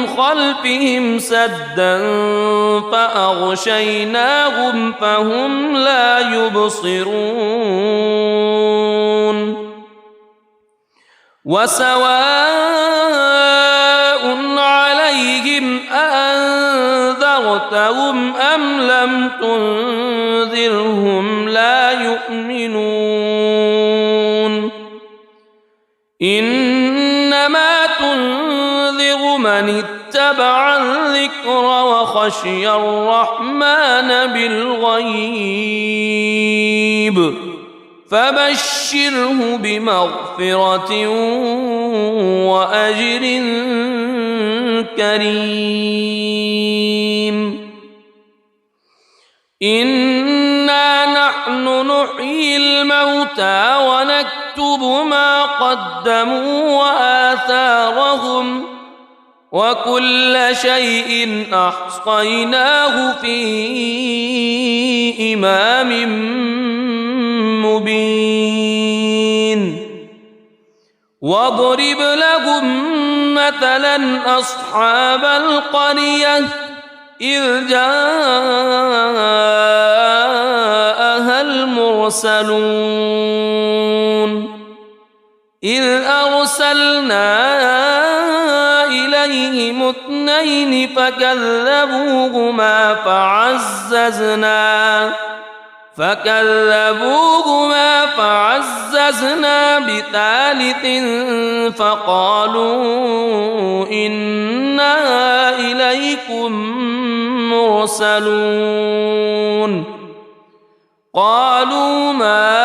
خلفهم سدا فأغشيناهم فهم لا يبصرون وسواء عليهم أأنذرتهم أم لم تنذرهم لا يؤمنون إنما تنذر من اتبع الذكر وخشي الرحمن بالغيب فبشره بمغفرة وأجر كريم إنا نحن نحيي الموتى ونكتب ما قدموا وآثارهم وكل شيء أحصيناه في إمام مبين واضرب لهم مثلا أصحاب القرية إذ جاءها المرسلون إذ أرسلنا إليهم اثنين فكذبوهما فعززنا بثالث فقالوا إنا إليكم مرسلون قالوا ما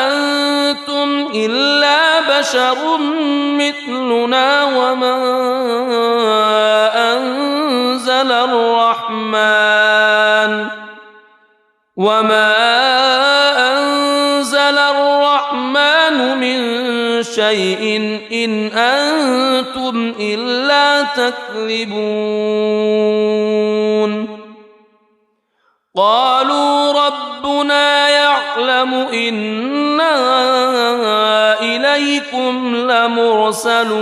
أنتم إلا بشر مثلنا وما أنزل الرحمن من شيء إن أنتم إلا تكذبون قالوا ربنا يعلم إنا إليكم لمرسلون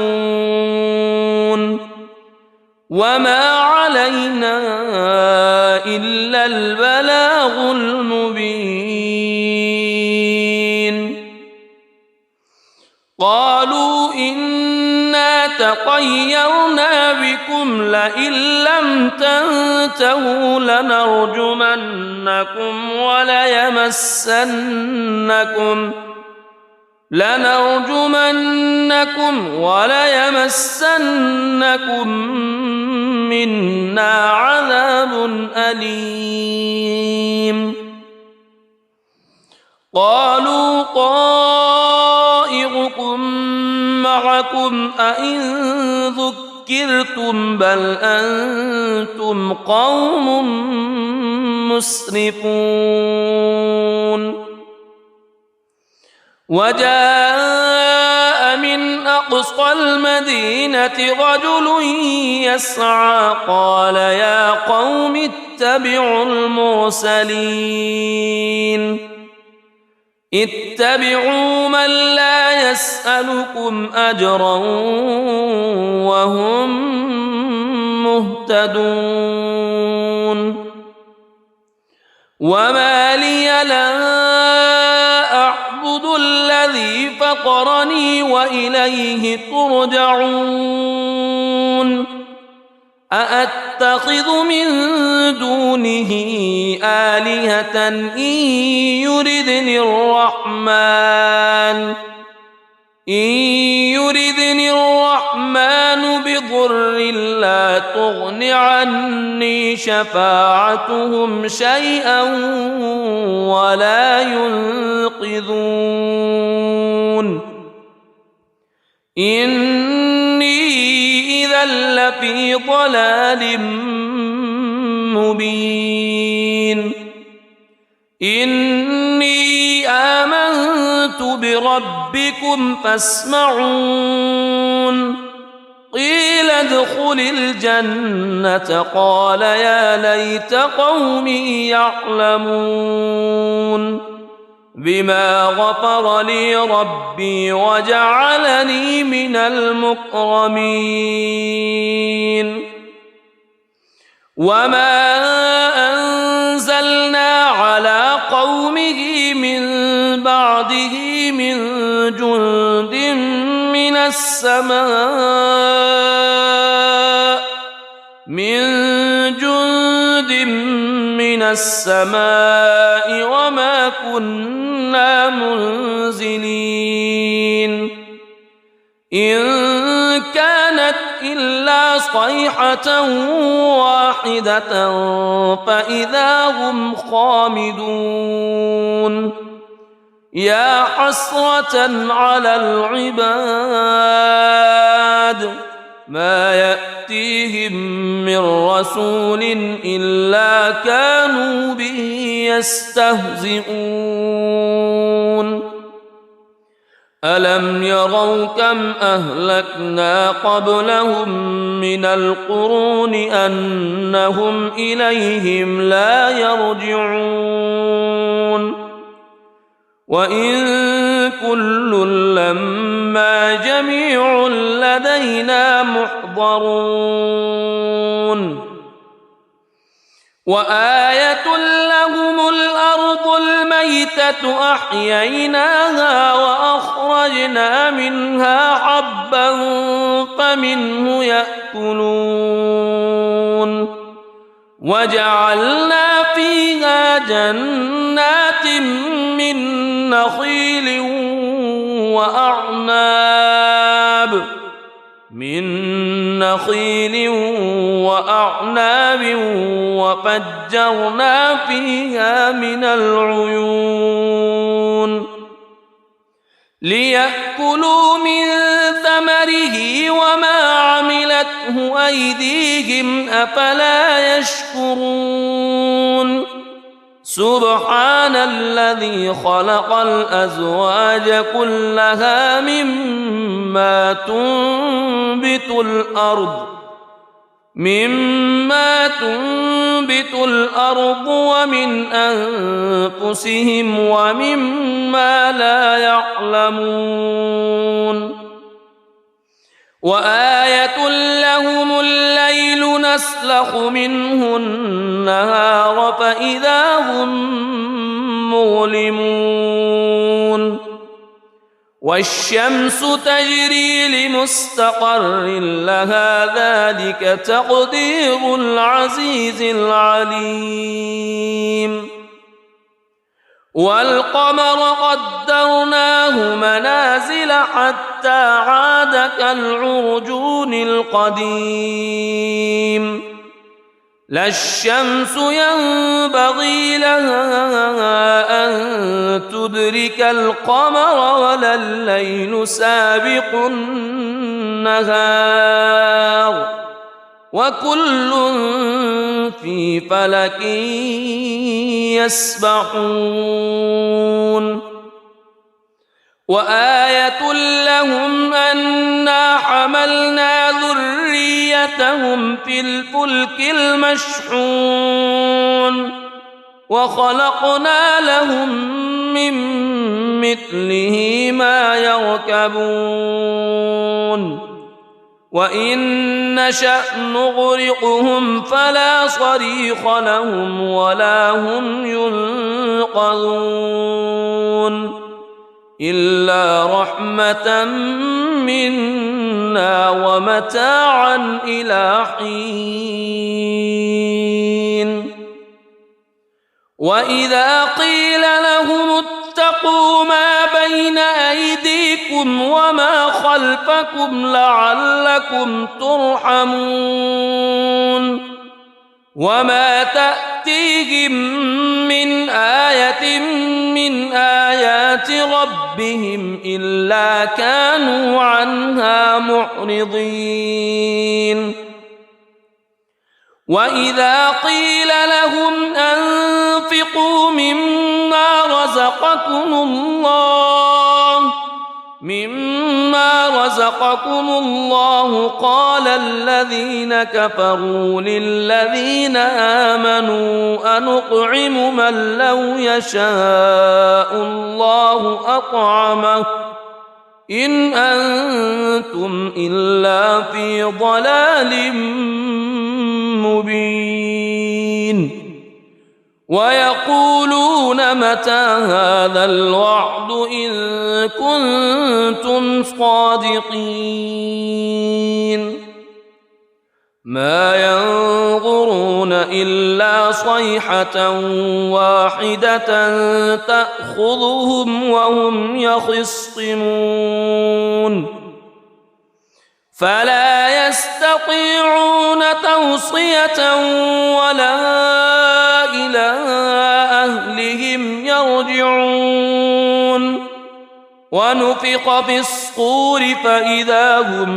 وما علينا علينا إلا البلاغ المبين قالوا إنا تطيرنا بكم لئن لم تنتهوا لنرجمنكم وليمسنكم منا عذاب أليم قالوا طائركم معكم أئن ذكرتم بل أنتم قوم مسرفون وجاء من أقصى المدينة رجل يسعى قال يا قوم اتبعوا من لا يسألكم أجرا وهم مهتدون وما لي لا أعبد الذي فطرني وإليه ترجعون أأتخذ من دونه آلهة إن يردني الرحمن بضر لا تغن عني شفاعتهم شيئا ولا ينقذون إني إذا لفي ضلال مبين إني آمنت بربكم فاسمعون قيل ادخل الجنة قال يا ليت قومي يعلمون بما غفر لي ربي وجعلني من المكرمين وما أنزلنا على قومه من بعده من جند من السماء وما كنا منزلين إن كانت إلا صيحة واحدة فإذا هم خامدون يا حسرة على العباد ما يأتيهم من رسول إلا كانوا به يستهزئون ألم يروا كم أهلكنا قبلهم من القرون أنهم إليهم لا يرجعون وإن كل لما جميع لدينا محضرون وآية لهم الأرض الميتة أحييناها وأخرجنا منها حبا فمنه يأكلون وجعلنا فيها جنات من نخيل وأعناب وفجرنا فيها من العيون ليأكلوا من ثمره وما عملته أيديهم أفلا يشكرون سبحان الذي خلق الأزواج كلها مما تنبت الأرض ومن أنفسهم ومما لا يعلمون وآية لهم الليل نسلخ منه النهار فإذا هم مظلمون والشمس تجري لمستقر لها ذلك تقدير العزيز العليم والقمر قدرناه منازل حتى عاد كالعرجون القديم لا الشمس ينبغي لها أن تدرك القمر ولا الليل سابق النهار وكل في فلك يسبحون وآية لهم أنا حملنا ذريتهم في الفلك المشحون وخلقنا لهم من مثله ما يركبون وإن نشأ نغرقهم فلا صريخ لهم ولا هم ينقذون إلا رحمة منا ومتاعا إلى حين وإذا قيل لهم اتقوا ما بين أيديكم وما خلفكم لعلكم ترحمون وما تأتيهم من آية من آيات ربهم إلا كانوا عنها معرضين وإذا قيل لهم أنفقوا مما رزقكم الله قال الذين كفروا للذين آمنوا أنطعم من لو يشاء الله أطعمه إن أنتم إلا في ضلال مبين ويقولون متى هذا الوعد إن كنتم صادقين ما ينظرون إلا صيحة واحدة تأخذهم وهم يخصمون فلا يستطيعون توصية ولا إلى أهلهم يرجعون ونفخ في الصور فإذا هم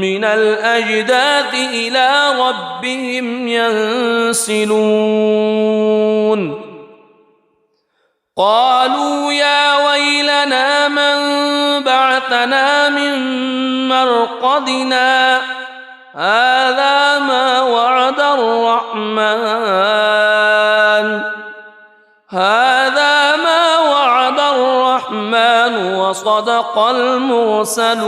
من الأجداث إلى ربهم ينسلون قالوا يا ويلنا من بعثنا من مرقدنا هذا ما وعد الرحمن وصدق المرسلون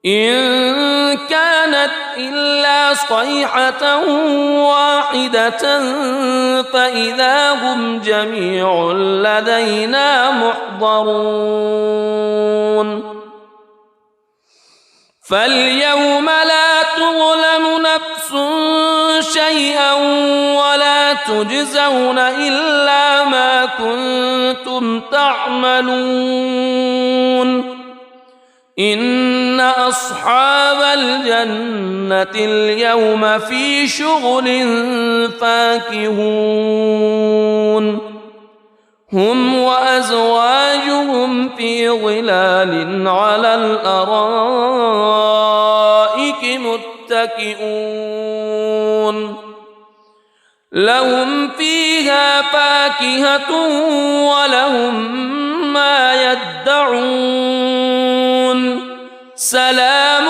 إن كانت إلا صيحة واحدة فإذا هم جميع لدينا محضرون فاليوم لا تظلم نفس شيئا ولا تجزون إلا ما كنتم تعملون إن أصحاب الجنة اليوم في شغل فاكهون هم وأزواجهم في ظلال على الأرائك متكئون لهم فيها فاكهة ولهم ما يدعون سلام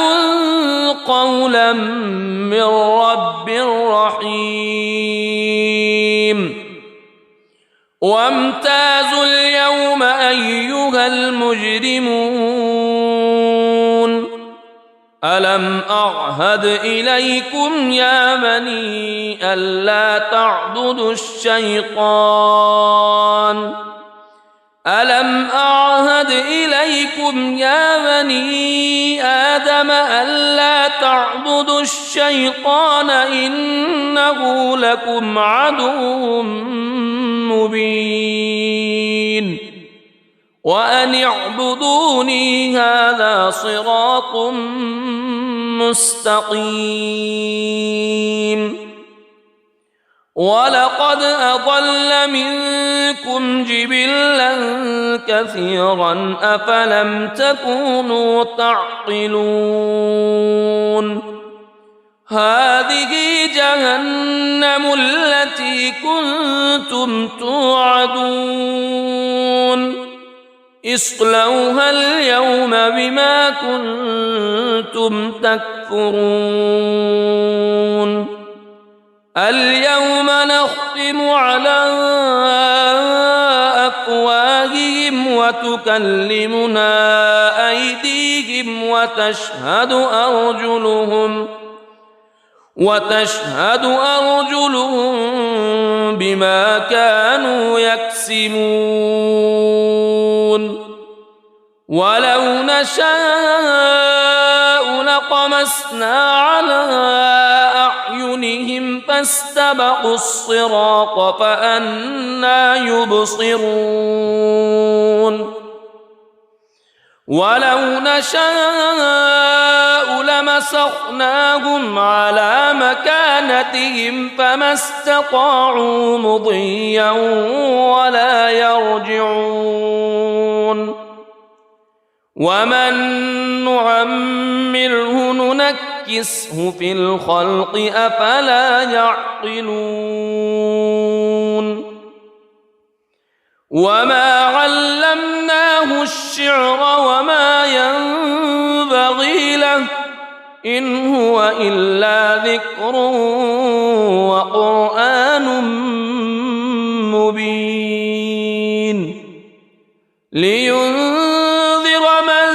قولا من رب رحيم وامتازوا اليوم أيها المجرمون ألم أعهد إليكم يا بني ألا تعبدوا الشيطان ألم أعهد إليكم يا بني آدم ألا تعبدوا الشيطان إنه لكم عدو مبين وأن اعبدوني هذا صراط مستقيم ولقد أضل منكم جبلا كثيرا أفلم تكونوا تعقلون هذه جهنم التي كنتم توعدون اصلوها اليوم بما كنتم تكفرون اليوم نختم على أفواههم وتكلمنا أيديهم وتشهد أرجلهم بما كانوا يكسبون ولو نشاء لطمسنا على أعينهم فاستبقوا الصراط فأنى يبصرون ولو نشاء لمسخناهم على مكانتهم فما استطاعوا مضيا ولا يرجعون ومن نعمره ننكسه في الخلق أفلا يعقلون وما علمناه الشعر وما ينبغي له إن هو إلا ذكر وقرآن مبين لينذر من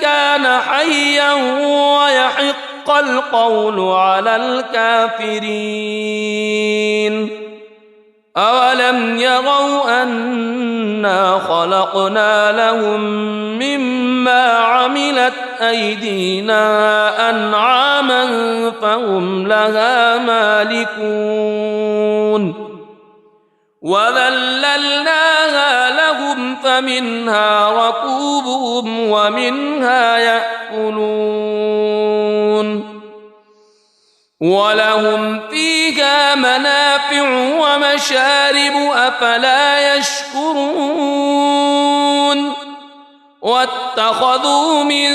كان حيا ويحق القول على الكافرين أولم يروا أنا خلقنا لهم مما عملت أيدينا أنعاما فهم لها مالكون وذللناها لهم فمنها ركوبهم ومنها يأكلون ولهم فيها منافع ومشارب أفلا يشكرون واتخذوا من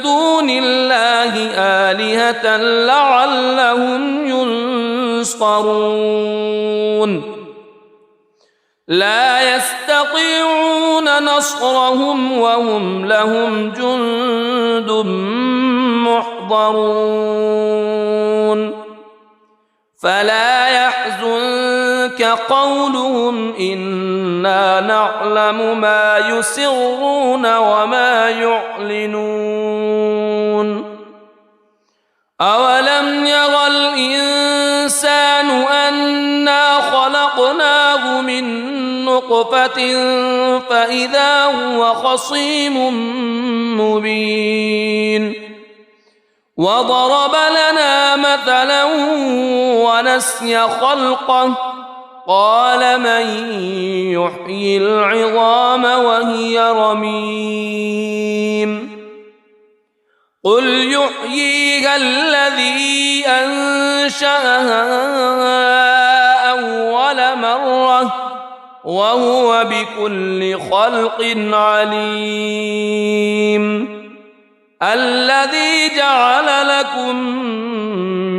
دون الله آلهة لعلهم ينصرون لا يستطيعون نصرهم وهم لهم جند محضرون فلا يحزنك قولهم إنا نعلم ما يسرون وما يعلنون أولم ير الإنسان أنا خلقناه من نطفة فإذا هو خصيم مبين وضرب لنا مثلا ونسي خلقه قال من يحيي العظام وهي رميم قل يحييها الذي أنشأها أول مرة وهو بكل خلق عليم الذي جعل لكم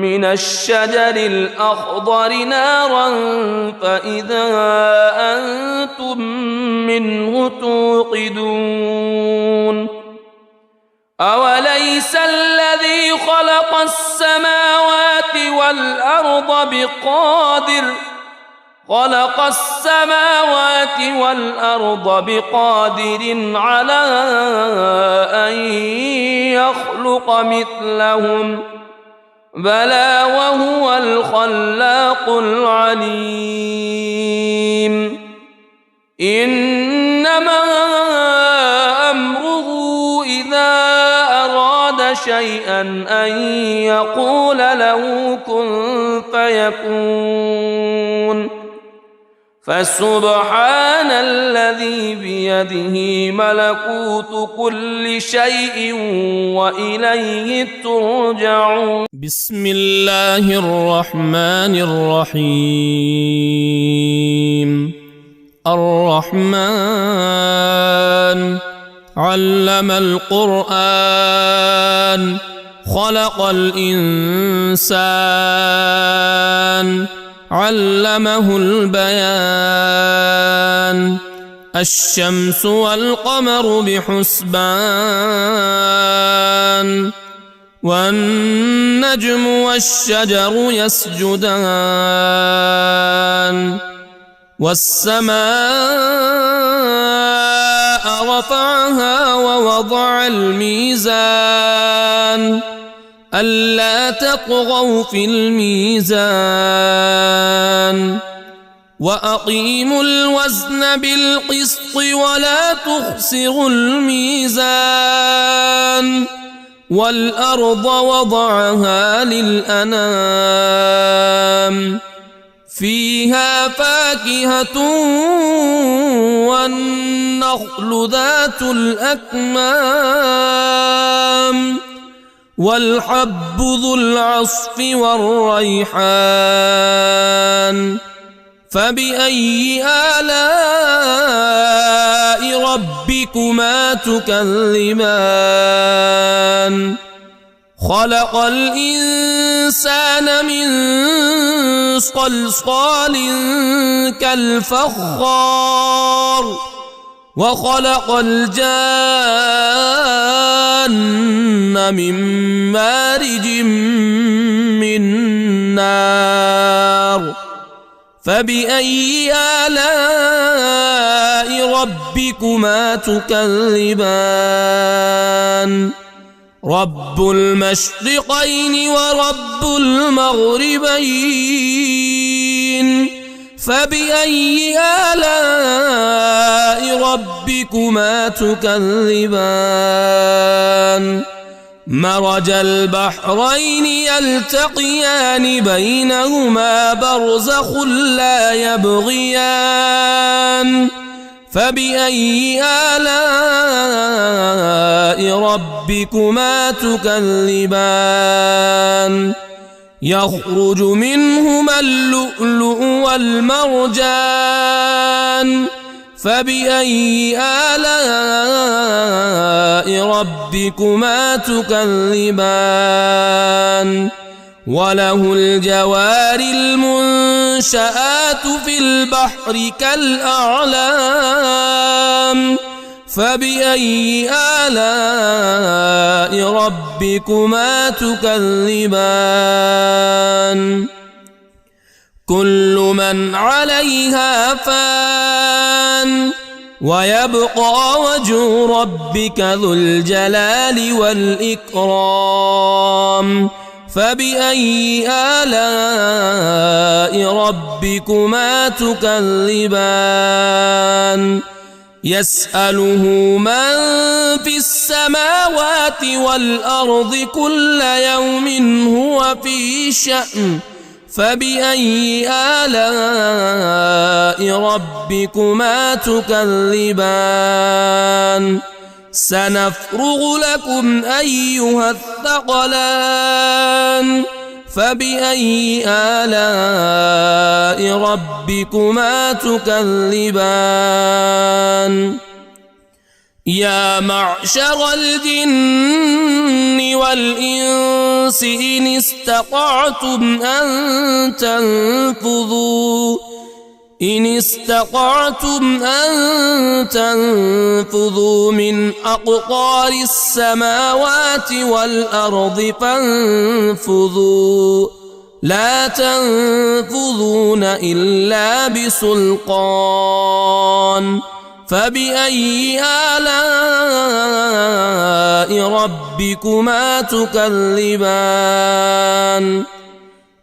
من الشجر الأخضر نارا فإذا أنتم منه توقدون أوليس الذي خلق السماوات والأرض خلق السماوات والأرض بقادر على أن يخلق مثلهم بلى وهو الخلاق العليم إنما أمره إذا أراد شيئا أن يقول له كن فيكون فسبحان الذي بيده ملكوت كل شيء وإليه ترجعون. بسم الله الرحمن الرحيم. الرحمن علم القرآن خلق الإنسان علمه البيان الشمس والقمر بحسبان والنجم والشجر يسجدان والسماء رفعها ووضع الميزان ألا تطغوا في الميزان وأقيموا الوزن بالقسط ولا تخسروا الميزان والأرض وضعها للأنام فيها فاكهة والنخل ذات الأكمام والحب ذو العصف والريحان فبأي آلاء ربكما تكذبان خلق الإنسان من صلصال كالفخار وخلق الجان من مارج من نار فبأي آلاء ربكما تكذبان رب المشرقين ورب المغربين فبأي آلاء ربكما تكذبان مرج البحرين يلتقيان بينهما برزخ لا يبغيان فبأي آلاء ربكما تكذبان يخرج منهما اللؤلؤ والمرجان فبأي آلاء ربكما تكذبان وله الجوار المنشآت في البحر كالأعلام فبأي آلاء ربكما تكذبان كل من عليها فان ويبقى وجه ربك ذو الجلال والإكرام فبأي آلاء ربكما تكذبان يسأله من في السماوات والأرض كل يوم هو في شأن فبأي آلاء ربكما تكذبان سنفرغ لكم أيها الثقلان فبأي آلاء ربكما تكذبان يا معشر الجن والإنس إن استطعتم أن تنفذوا من أقطار السماوات والأرض فانفذوا لا تنفذون إلا بسلطان فبأي آلاء ربكما تكذبان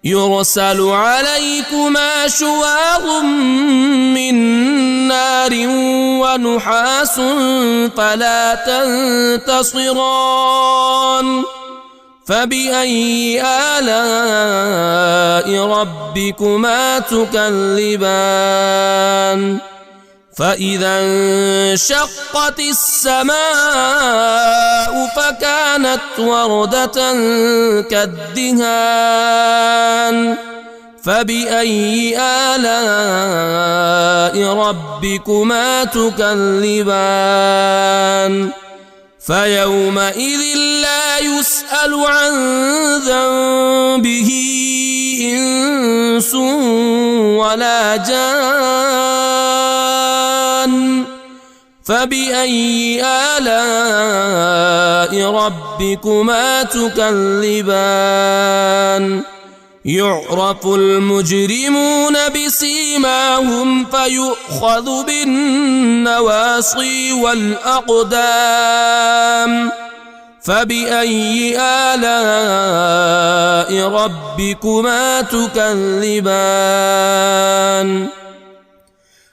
يرسل عليكما شواظ من نار ونحاس فلا تنتصران فبأي آلاء ربكما تكذبان فإذا انشقت السماء فكانت وردة كالدهان فبأي آلاء ربكما تكذبان فيومئذ لا يسأل عن ذنبه إنس ولا جان فبأي آلاء ربكما تكذبان يعرف المجرمون بسيماهم فيؤخذ بالنواصي والأقدام فبأي آلاء ربكما تكذبان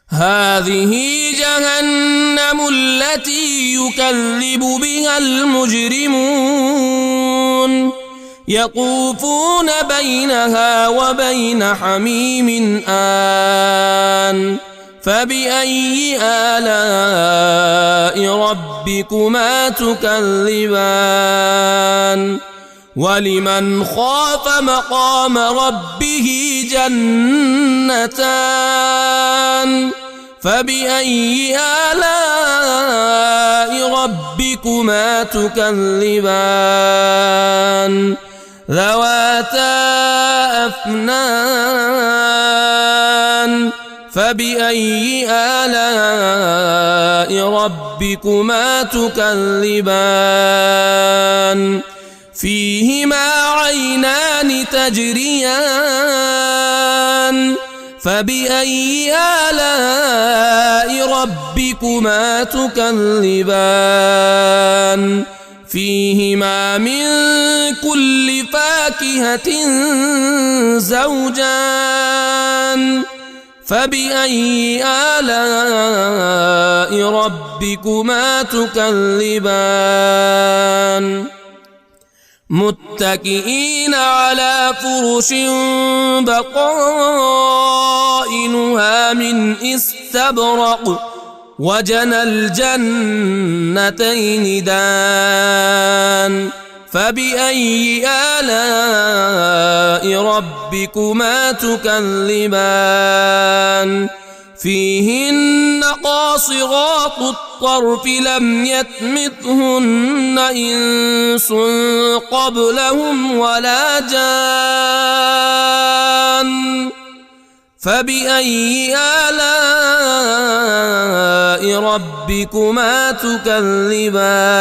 هذه جهنم التي يكذب بها المجرمون يطوفون بينها وبين حميم آن فبأي آلاء ربكما تكذبان ولمن خاف مقام ربه جنتان فبأي آلاء ربكما تكذبان ذواتا أفنان فبأي آلاء ربكما تكذبان فيهما عينان تجريان فبأي آلاء ربكما تكذبان فيهما من كل فاكهة زوجان فبأي آلاء ربكما تكذبان متكئين على فرش بطائنها من استبرق وجنى الجنتين دان فبأي آلاء ربكما تكذبان فيهن قاصرات الطرف لم يطمثهن إنس قبلهم ولا جان فبأي آلاء ربكما تكذبان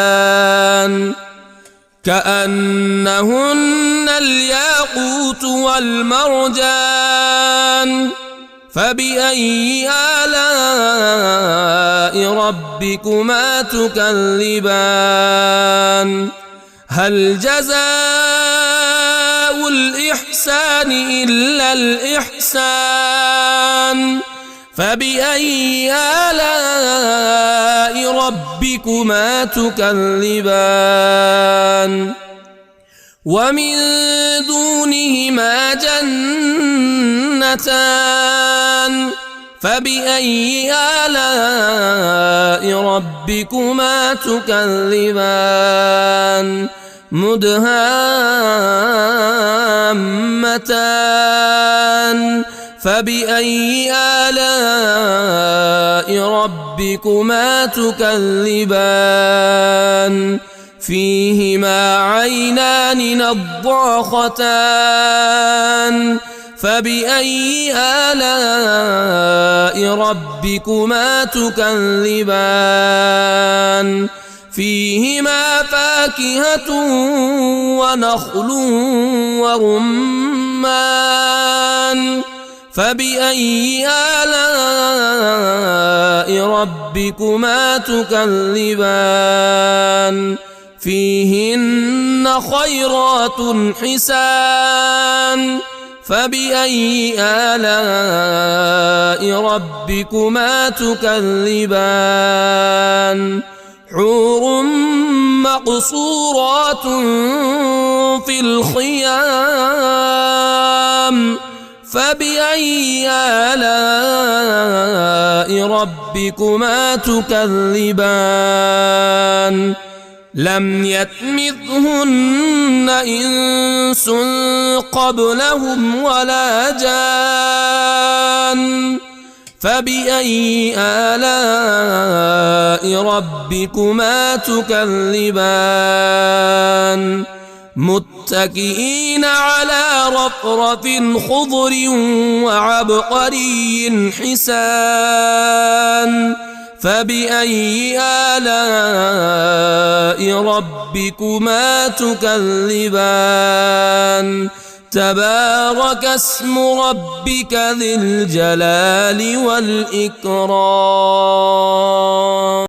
كأنهن الياقوت والمرجان فبأي آلاء ربكما تكذبان هل جزاء الإحسان إلا الإحسان فبأي آلاء ربكما تكذبان ومن دونهما جنتان فبأي آلاء ربكما تكذبان مدهامتان فبأي آلاء ربكما تكذبان فيهما عينان نضاختان فبأي آلاء ربكما تكذبان فيهما فاكهة ونخل ورمان رمان فبأي آلاء ربكما تكذبان فيهن خيرات حسان فبأي آلاء ربكما تكذبان حور مقصورات في الخيام فبأي آلاء ربكما تكذبان لم يطمثهن إنس قبلهم ولا جان فبأي آلاء ربكما تكذبان متكئين على رفرف خضر وعبقري حسان فبأي آلاء ربكما تكذبان تبارك اسم ربك ذي الجلال والإكرام.